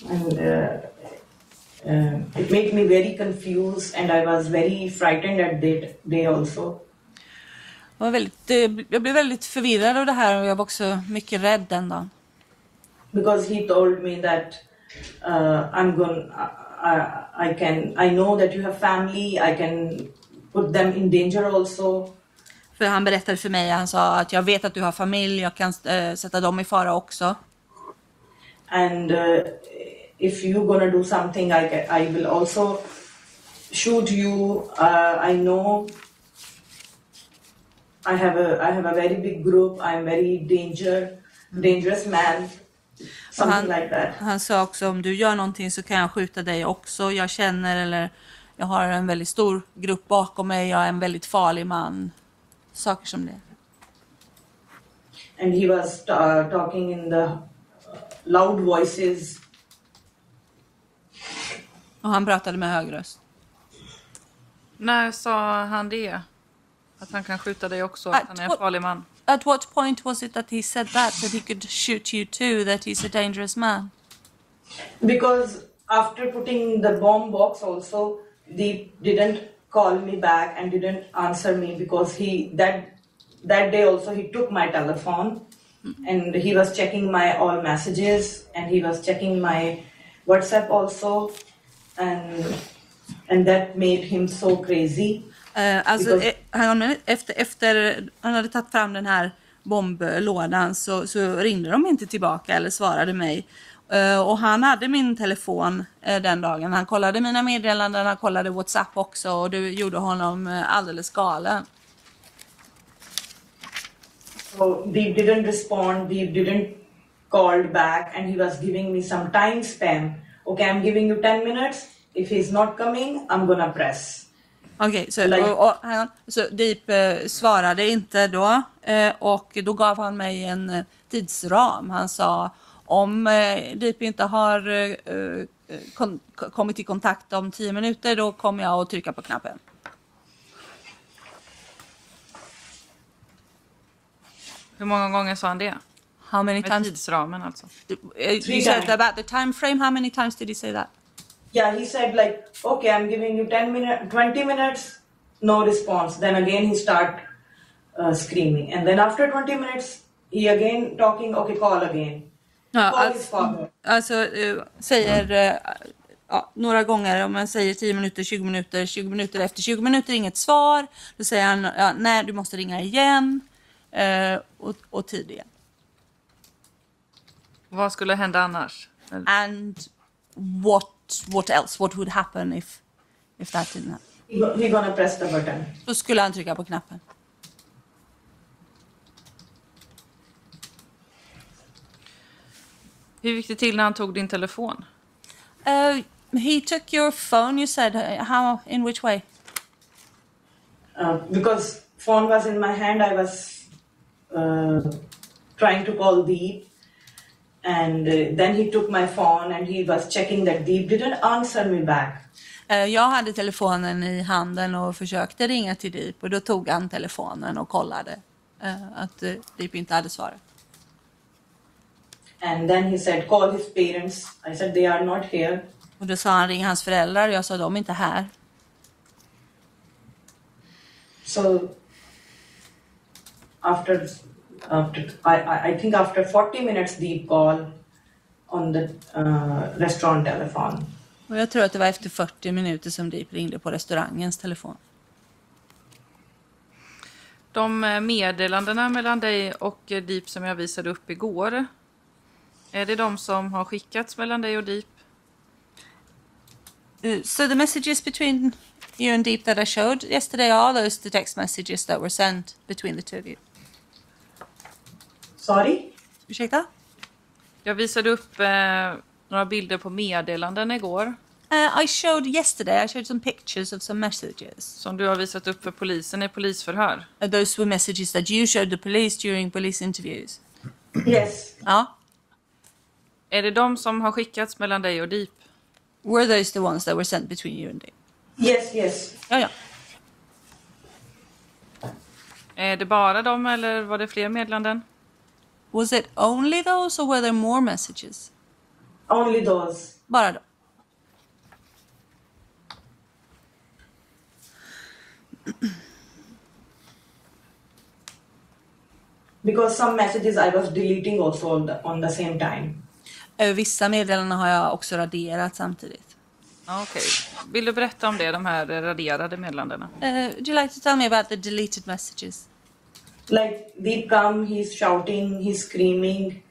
And it made me very confused, and I was very frightened at that day also. Jag blev väldigt förvirrad av det här och jag var också mycket rädd den dagen. Because he told me that I know that you have family, I can put them in danger also. För han berättade för mig, han sa att jag vet att du har familj, jag kan sätta dem i fara också. And if you're gonna do something, I will also shoot you. I know I have a very big group. I'm very dangerous man. Something like that. Han sa också, om du gör någonting så kan jag skjuta dig också. Jag har en väldigt stor grupp bakom mig. Jag är en väldigt farlig man. Saker som det. And he was talking in the loud voices. Och han pratade med hög röst. När sa han det? Att han kan skjuta dig också, att han är en farlig man? At what point was it that he said that he could shoot you too, that he's a dangerous man? Because after putting the bomb box also, they didn't call me back and didn't answer me, because that day also he took my telephone and he was checking my all messages, and he was checking my WhatsApp also, and that made him so crazy. Alltså, efter han hade tagit fram den här bomblådan så ringde de inte tillbaka eller svarade mig. Och han hade min telefon den dagen. Han kollade mina meddelanden, han kollade WhatsApp också, och det gjorde honom alldeles galen. So they didn't respond, they didn't call back, and he was giving me some time span. Okay, I'm giving you 10 minutes. If he's not coming, I'm gonna press. Okej, så Deep svarade inte då, och då gav han mig en tidsram. Han sa, om Deep inte har kommit i kontakt om 10 minuter, då kommer jag att trycka på knappen. Hur många gånger sa han det? How many Med times? tidsramen alltså. You said about the time frame. How many times did he say that? Yeah, he said like, okay, I'm giving you 20 minutes, no response. Then again he start screaming. And then after 20 minutes, he again talking, okay, call again. Ja, Call his father. alltså säger några gånger, om man säger 10 minuter, 20 minuter, 20 minuter, efter 20 minuter inget svar. Då säger han, nej, du måste ringa igen och tid igen. Vad skulle hända annars? And what else? What would happen if that didn't happen? He gonna press the button. Då skulle han trycka på knappen. Hur gick det till när han tog din telefon? He took your phone, you said. How? In which way? Because phone was in my hand, I was trying to call Deep. And then he took my phone and he was checking that Deep didn't answer me back. Jag hade telefonen i handen och försökte ringa till Deep. Och då tog han telefonen och kollade att Deep inte hade svarat. And then he said, call his parents. I said, they are not here. Och då sa han, ring hans föräldrar. Jag sa, de är inte här. So after I think after 40 minutes Deep call on the restaurant telephone. Och jag tror att det var efter 40 minuter som Deep ringde på restaurangens telefon. De meddelandena mellan dig och Deep som jag visade upp igår, är det de som har skickats mellan dig och Deep? So the messages between you and Deep that I showed yesterday, are those the text messages that were sent between the two of you? Sorry? Ursäkta? Jag visade upp några bilder på meddelanden igår. I showed yesterday, I showed some pictures of some messages. Som du har visat upp för polisen i polisförhör. Those were messages that you showed the police during police interviews. Yes. Ja. Är det de som har skickats mellan dig och Deep? Were those the ones that were sent between you and Deep? Yes. Ja. Är det bara dem eller var det fler meddelanden? Was it only those or were there more messages? Only those. Bara då. Because some messages I was deleting also on the same time. Vissa meddelanden har jag också raderat samtidigt. Okej. Vill du berätta om det, de här raderade meddelandena? Would you like to tell me about the deleted messages? Like Deep come, he's shouting, he's screaming.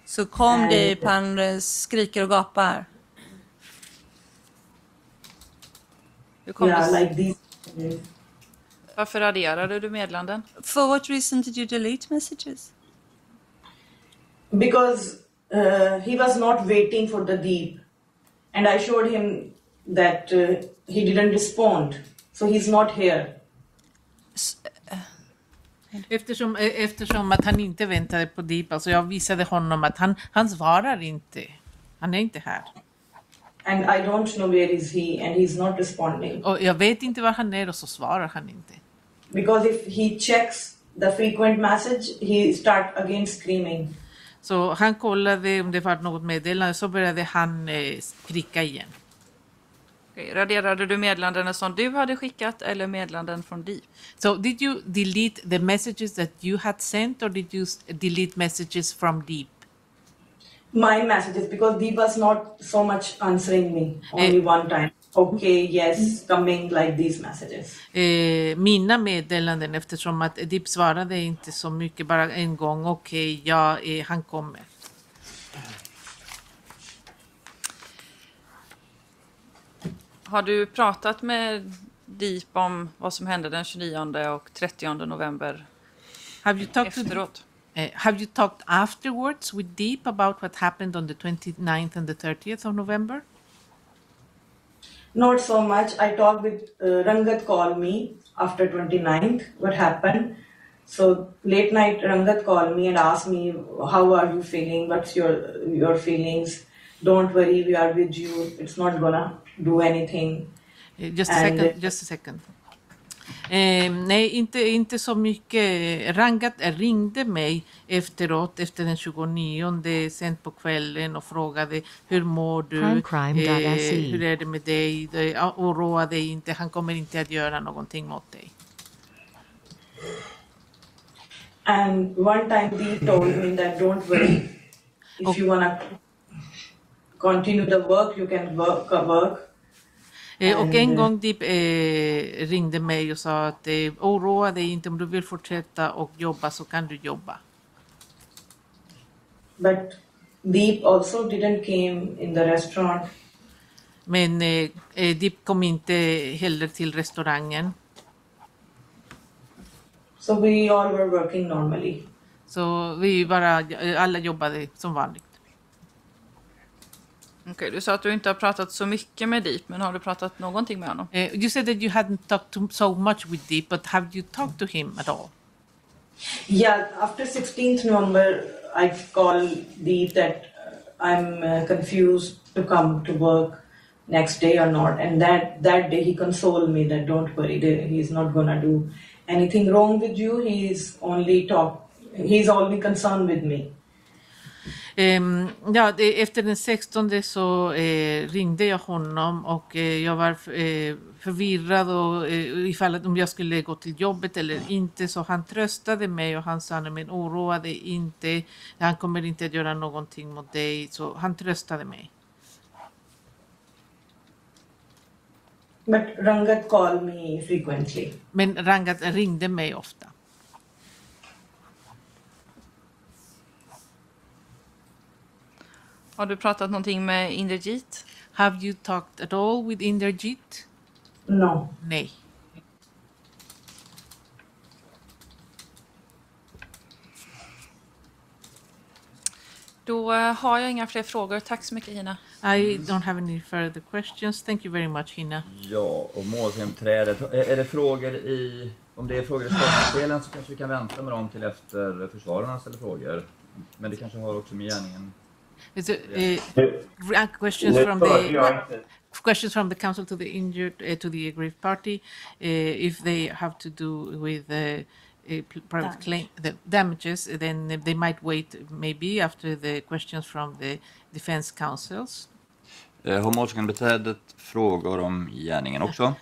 Så kom Deep, han skriker och gapar. Hur kom Yeah, det? like these. Varför raderade du meddelanden? For what reason did you delete messages? Because he was not waiting for the Deep. And I showed him that he didn't respond. So he's not here. Eftersom att han inte väntade på Deep, alltså jag visade honom att han svarar inte. Han är inte här. And I don't know where is he and he's not responding. Och jag vet inte var han är och så svarar han inte. Because if he checks the frequent message, he start again screaming. Så han kollade om det var något meddelande, så började han skrika igen. Okej, raderade du meddelandena som du hade skickat eller meddelanden från Deep? So did you delete the messages that you had sent or did you delete messages from Deep? My messages, because Deep was not so much answering me, only one time. Okay, yes, coming, like these messages. Mina meddelanden, eftersom att Deep svarade inte så mycket, bara en gång. Okej, ja, han kommer. Har du pratat med Deep om vad som hände den 29 och 30 november efteråt? Have you talked afterwards with Deep about what happened on the 29th and the 30th of November? Not so much. I talked with Rangat called me after 29th, what happened. So late night Rangat called me and asked me, how are you feeling? What's your feelings? don't worry, we are with you, it's not gonna do anything. Just a second. Nej, inte så mycket. Rangat ringde mig efteråt, efter den 29 sent på kvällen och frågade hur mår du? Hur är det med dig? Oroa dig inte, han kommer inte att göra någonting mot dig. And one time they told me that don't worry, if you wanna continue the work, you can work. Och en gång Deep ringde mig och sa att oroa dig inte, om du vill fortsätta och jobba så kan du jobba. But Deep also didn't came in the restaurant. Men Deep kom inte heller till restaurangen. So we all were working normally. Så alla jobbade som vanligt. Okej, du sa att du inte har pratat så mycket med Deep, men har du pratat någonting med honom? You said that you hadn't talked so much with Deep, but have you talked to him at all? Yeah, after 16th November, I called Deep that I'm confused to come to work next day or not. And that day he consoled me that don't worry, he's not gonna do anything wrong with you. He's only concerned with me. Efter den 16 så ringde jag honom och jag var förvirrad och ifall om jag skulle gå till jobbet eller inte, så han tröstade mig och han sa men oroa dig inte, han kommer inte att göra någonting mot dig, så han tröstade mig. But Rangat called me frequently. Men Rangat ringde mig ofta. Har du pratat någonting med Inderjit? Have you talked at all with Inderjit? No. Nej. Då har jag inga fler frågor. Tack så mycket, Hina. I don't have any further questions. Thank you very much, Hina. Ja, och målsägandeträdet. Är det frågor om det är frågor i skottsdelen så kanske vi kan vänta med dem till efter försvararna ställer frågor. Men det kanske har också med gärningen. Questions from the council to the injured, to the aggrieved party, if they have to do with private claim, the damages, then they might wait maybe after the questions from the defense councils. Har målsägandebiträdet frågor om gärningen också?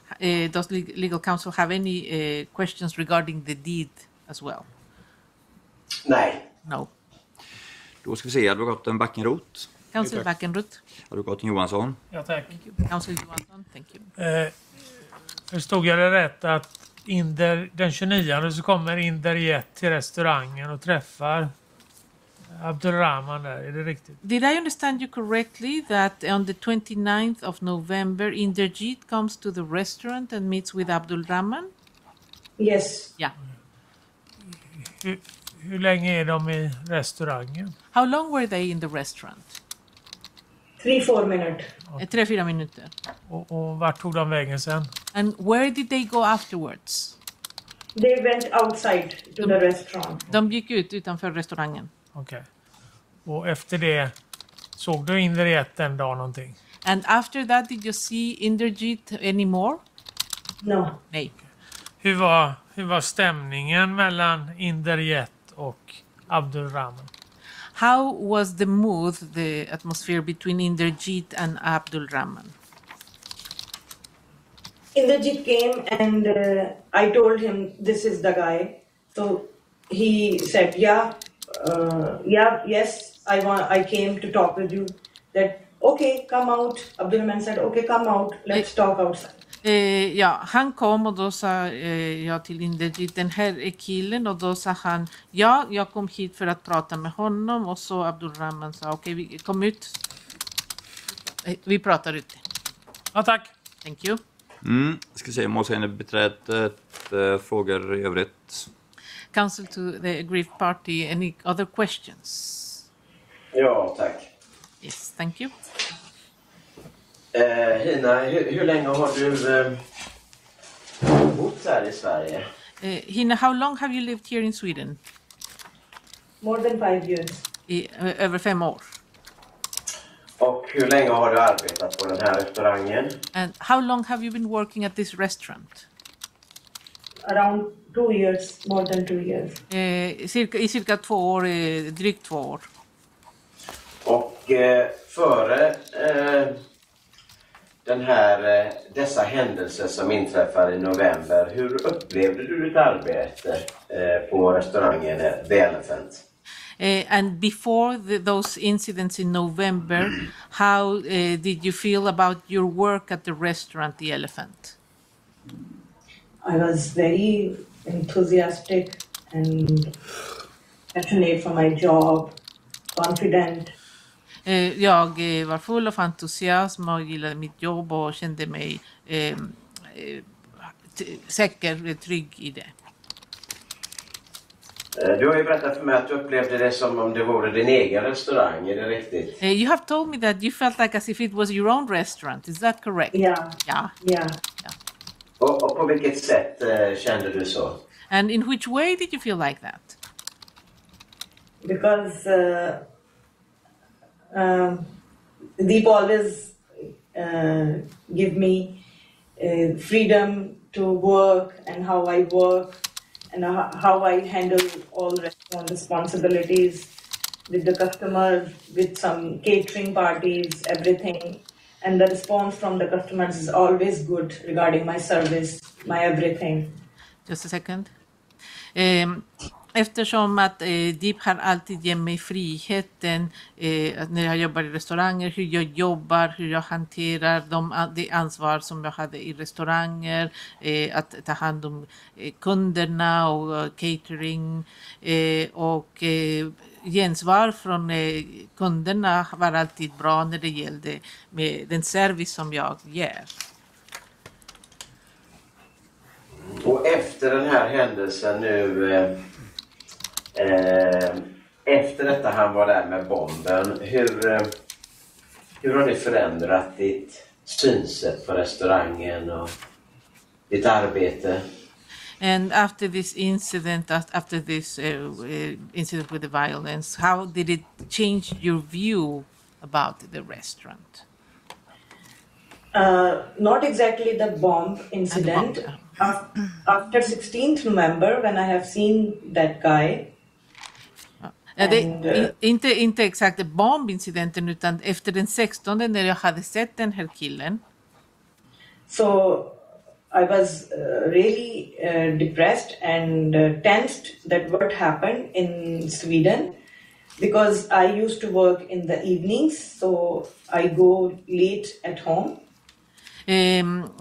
Does legal counsel have any questions regarding the deed as well? Nej. No. Då ska vi se, advokaten Backenroth. Counsel Backenroth. Advokaten Johansson. Ja, tack. Counsel Johansson, thank you. Förstod jag det rätt att den 29 så kommer Inderjit till restaurangen och träffar Abdulrahman där, är det riktigt? Did I understand you correctly that on the 29th of November Inderjit comes to the restaurant and meets with Abdulrahman? Yes. Yeah. Hur länge är de i restaurangen? How long were they in the restaurant? 3-4 minutes. 3-4 minuter. Och vart tog de vägen sen? And where did they go afterwards? They went outside to the restaurant. De gick ut utanför restaurangen. Okej. Och efter det såg du Inderjit en dag någonting? And after that did you see Inderjit anymore? No. Nej. Hur var stämningen mellan Inderjit och Abdulrahman? How was the mood, the atmosphere between Inderjit and Abdulrahman? Inderjit came and I told him this is the guy. So he said, yes, I came to talk with you. That okay, come out. Abdulrahman said, okay, come out. Let's talk outside. Han kom och då sa jag till Inderjit, den här är killen, och då sa han, ja, jag kom hit för att prata med honom, och så Abdulrahman sa, okej, kom ut. Vi pratar ute. Ja, tack. Thank you. Ska se, målsägandebiträdet, frågor i övrigt. Counsel to the aggrieved party, any other questions? Ja, tack. Yes, thank you. Hina, hur länge har du bott här i Sverige? Hina, how long have you lived here in Sweden? More than 5 years. Över 5 år. Och hur länge har du arbetat på den här restaurangen? And how long have you been working at this restaurant? Around 2 years, more than 2 years. I cirka 2 år, drygt 2 år. Och före dessa händelser som inträffade i november, hur upplevde du ditt arbete på restaurangen The Elephant? And before those incidents in November, how did you feel about your work at the restaurant The Elephant? I was very enthusiastic and passionate for my job, confident. Jag var full av entusiasm och gillade mitt jobb och kände mig säker, trygg i det. Du har ju berättat för mig att du upplevde det som om det vore din egen restaurang, är det riktigt? You have told me that you felt like as if it was your own restaurant, is that correct? Yeah. Yeah. Och på vilket sätt kände du så? And in which way did you feel like that? Because Deep always give me freedom to work and how I work and how I handle all restaurant responsibilities with the customers, with some catering parties, everything. And the response from the customers is always good regarding my service, my everything. Just a second. Eftersom att DIP har alltid gett mig friheten när jag jobbar i restauranger, hur jag jobbar, hur jag hanterar det ansvar som jag hade i restauranger, att ta hand om kunderna och catering och gensvar från kunderna var alltid bra när det gällde med den service som jag ger. Och efter den här händelsen nu, efter detta han var där med bomben, hur har det förändrat ditt synsätt på restaurangen och ditt arbete? And after this incident, incident with the violence, how did it change your view about the restaurant? Not exactly the bomb incident. After 16th November, when I have seen that guy. Inte exakt bombincidenten, utan efter den 16 när jag hade sett den här killen. So I was really depressed and tensed that what happened in Sweden, because I used to work in the evenings, so I go late at home.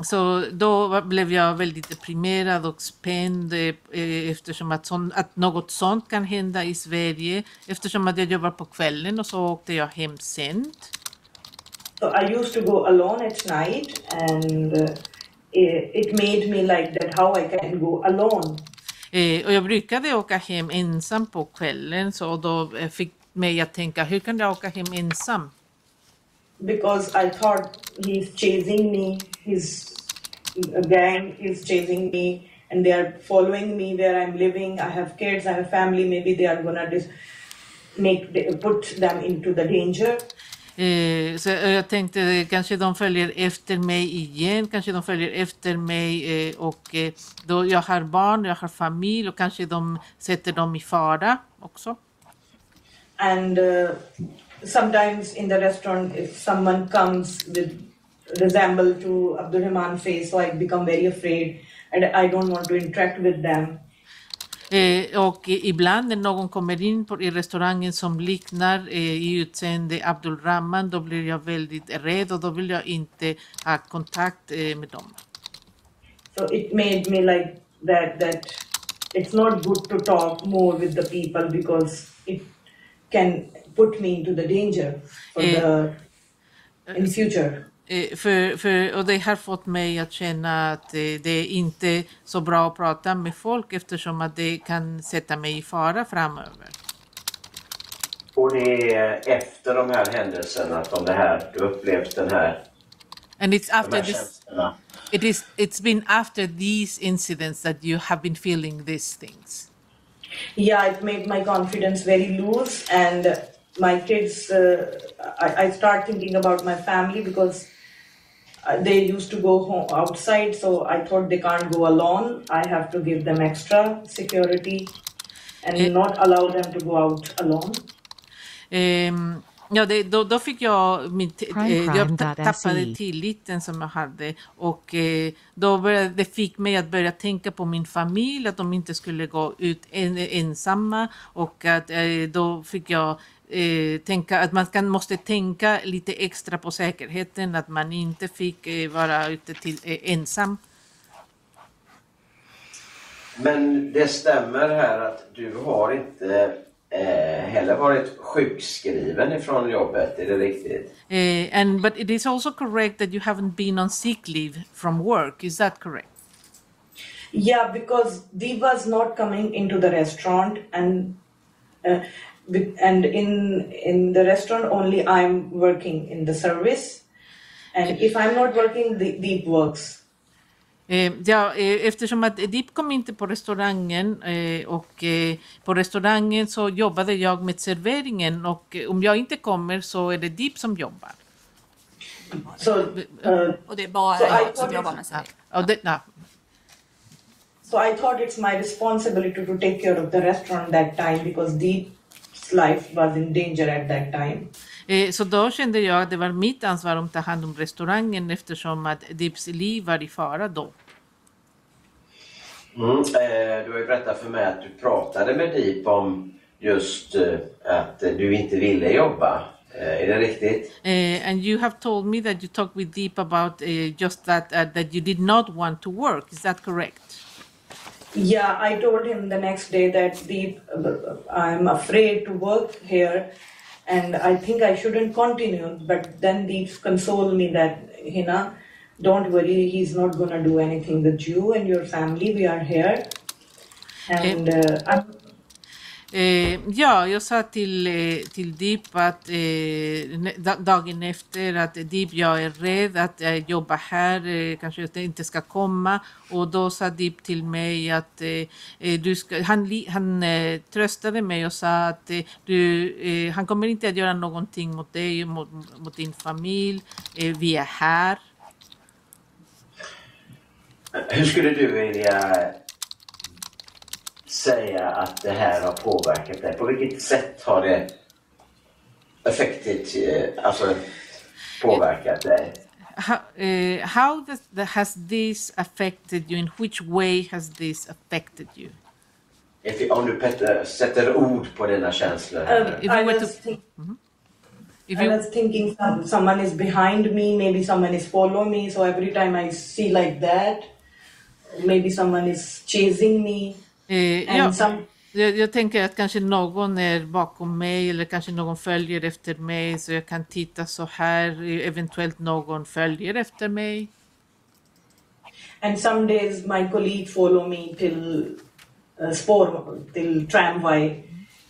Så då blev jag väldigt deprimerad och spänd eftersom att något sånt kan hända i Sverige, eftersom att jag jobbar på kvällen och så åkte jag hem sent. So I used to go alone at night and it made me like that how I can go alone. Och jag brukade åka hem ensam på kvällen, så då fick mig att tänka, hur kan jag åka hem ensam? Because I thought he's chasing me, a gang is chasing me, and they are following me where I'm living. I have kids, I have family, maybe they are gonna put them into the danger. Så jag tänkte, kanske de följer efter mig igen, kanske de följer efter mig och då jag har barn, jag har familj och kanske de sätter dem i fara också. And sometimes in the restaurant, if someone comes with resemble to Abdulrahman face, so I become very afraid and I don't want to interact with them. Och ibland när någon kommer in i restaurangen som liknar i utseende Abdulrahman, då blir jag väldigt rädd och då vill jag inte ha kontakt med dem. So it made me like that it's not good to talk more with the people because it can put me into the danger in future. Och det har fått mig att känna att det är inte så bra att prata med folk eftersom att det kan sätta mig i fara framöver. Och det är efter de här händelserna som du upplevt den här. And it's after this. It's been after these incidents that you have been feeling these things. Yeah, it made my confidence very loose and my kids, I start thinking about my family because they used to go home outside, so I thought they can't go alone. I have to give them extra security and not allow them to go out alone. Ja, då fick jag jag tappade Crime.se. tilliten som jag hade, och det fick mig att börja tänka på min familj, att de inte skulle gå ut ensamma, och att då fick jag tänka att man måste tänka lite extra på säkerheten, att man inte fick vara ute ensam. Men det stämmer här att du har inte heller varit sjukskriven ifrån jobbet, är det riktigt? But it is also correct that you haven't been on sick leave from work, is that correct? Yeah, because Deep was not coming into the restaurant, and in the restaurant only I'm working in the service, and if I'm not working, Deep works. Eftersom att Deep kom inte på restaurangen, och på restaurangen så jobbade jag med serveringen, och om jag inte kommer så är det Deep som jobbar. Och det är bara jag som jobbar med servering. So I thought it's my responsibility to take care of the restaurant that time because Deep's life was in danger at that time. Så då kände jag att det var mitt ansvar att ta hand om restaurangen, eftersom att Deeps liv var i fara då. Du har ju berättat för mig att du pratade med Deep om just att du inte ville jobba. Är det riktigt? And you have told me that you talked with Deep about just that you did not want to work. Is that correct? Yeah, I told him the next day that Deep, I'm afraid to work here and I think I shouldn't continue. But then Deep consoled me that, Hina, don't worry, he's not going to do anything with you and your family. We are here. And jag sa till Deep att dagen efter att Deep, jag är rädd att jobba här, kanske jag inte ska komma, och då sa Deep till mig att han tröstade mig och sa att han kommer inte att göra någonting mot dig, mot din familj, vi är här. Hur skulle du vilja säga att det här har påverkat dig? På vilket sätt har det påverkat dig? How has this affected you? In which way has this affected you? Om du sätter ord på dina känslor. I was thinking someone is behind me, maybe someone is following me, so every time I see like that, maybe someone is chasing me. Jag tänker att kanske någon är bakom mig, eller kanske någon följer efter mig, så jag kan titta så här, eventuellt någon följer efter mig. And some days my colleague follow me till till tramway,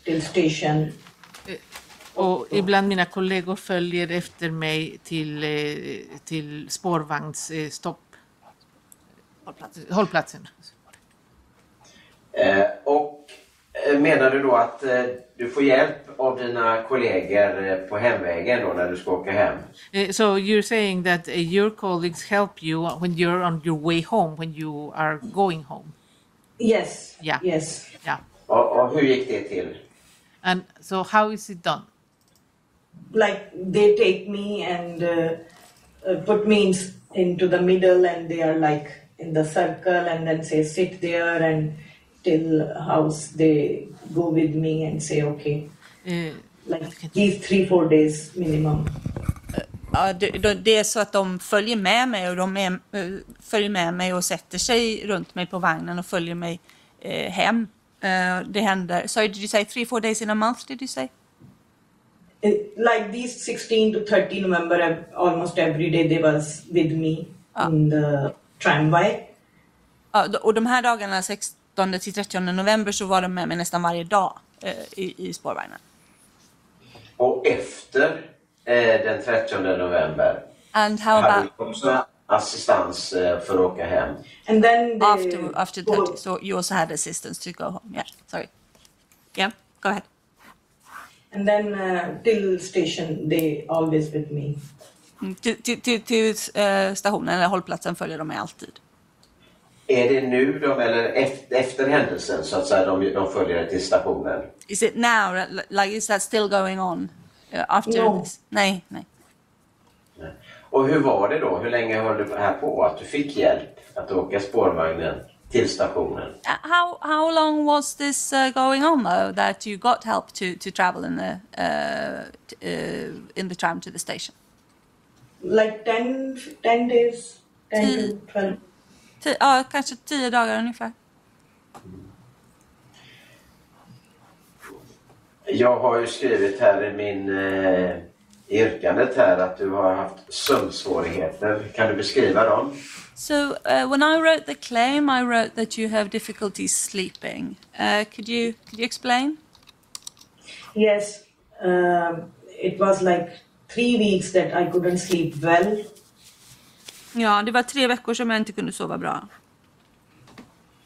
till station. Och ibland mina kollegor följer efter mig till spårvagnsstopp. Hållplatsen. Och menar du då att du får hjälp av dina kollegor på hemvägen då när du ska åka hem? So you're saying that your colleagues help you when you're on your way home, when you are going home? Yes. Yeah. Yes. Yeah. Och hur gick det till? And so how is it done? Like they take me and put me into the middle, and they are like in the circle, and then say sit there, and till house they go with me and say okay, like these 3-4 days minimum. Ja, det är så att de följer med mig, och de följer med mig och sätter sig runt mig på vagnen och följer mig hem. Det händer. Sorry, did you say 3-4 days in a month, did you say? Like these 16 to 30 November, almost every day they was with me in the tramway. Ja, och de här dagarna 16 till 30 november så var de med mig nästan varje dag i spårvagnen. Och efter den 30 november hade du också assistans för att åka hem? And then after 30, so you also had assistance to go home. Yeah, sorry. Yeah, go ahead. And then till station, they always with me. Till stationen eller hållplatsen följer de mig alltid. Är det nu eller efter händelsen så att säga de följer det till stationen? Is it now? Like, is that still going on after No. this? Nej. Och hur var det då? Hur länge höll du här på att du fick hjälp att åka spårvagnen till stationen? How long was this going on though, that you got help to travel in the tram to the station? Like 10 days, 10 to 12. Ja, kanske 10 dagar ungefär. Jag har ju skrivit här i min yrkandet här att du har haft sömnsvårigheter. Kan du beskriva dem? So when I wrote the claim, I wrote that you have difficulties sleeping. Could you explain? Yes, it was like 3 weeks that I couldn't sleep well. Ja, det var 3 veckor som jag inte kunde sova bra.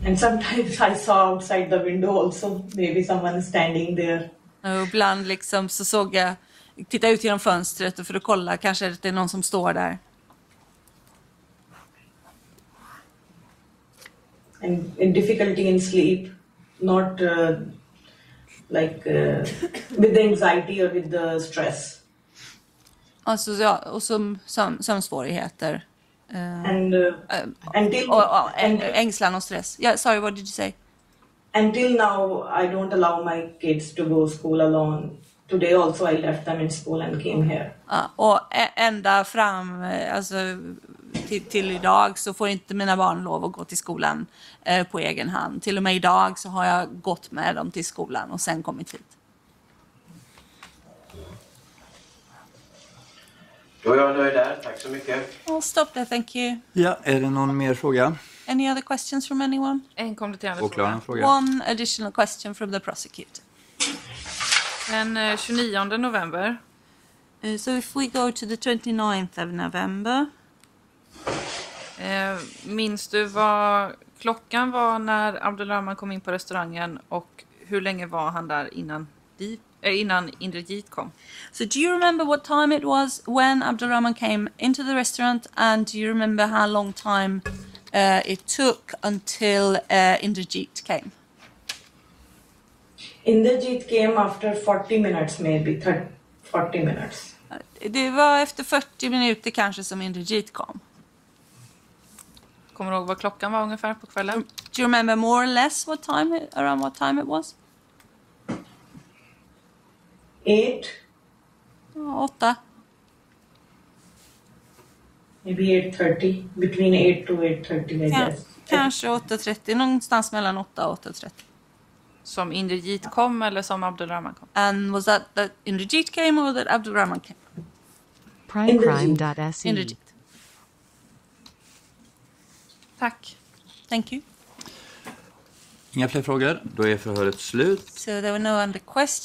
And sometimes I saw outside the window also, maybe someone is standing there. Och ibland liksom så såg jag, tittade ut genom fönstret för att kolla, kanske det är någon som står där. And difficulty in sleep, not with the anxiety or with the stress. Alltså, ja, och som sömnsvårigheter. And Ängslan och stress. Yeah, sorry, what did you say? Until now, I don't allow my kids to go to school alone. Today also I left them in school and came here. Ja, och ända fram alltså, till idag så får inte mina barn lov att gå till skolan på egen hand. Till och med idag så har jag gått med dem till skolan och sen kommit hit. Då är jag nöjd där. Tack så mycket. I'll stop there, thank you. Ja, är det någon mer fråga? Any other questions from anyone? En kompletterande Åklagaren fråga. fråga. One additional question from the prosecutor. Den 29 november. So if we go to the 29th of November. Minns du vad klockan var när Abdulrahman kom in på restaurangen och hur länge var han där innan Indrajit kom? So do you remember what time it was when Abdulrahman came into the restaurant, and do you remember how long time it took until Indrajit came? Indrajit came after 40 minutes, maybe 40 minutes. Det var efter 40 minuter kanske som Indrajit kom. Kommer du ihåg vad klockan var ungefär på kvällen? Do you remember more or less around what time it was? 8, 8. maybe 8:30, between 8 to 8:30, I guess. Kanske 8:30, någonstans mellan 8 och 8:30. Som Indrajit kom eller som Abdulrahman kom? And was that Indrajit came or that Abdulrahman came? Primecrime.se. Indrajit. Tack. Thank you. Inga fler frågor. Då är förhöret slut. So there were no other questions.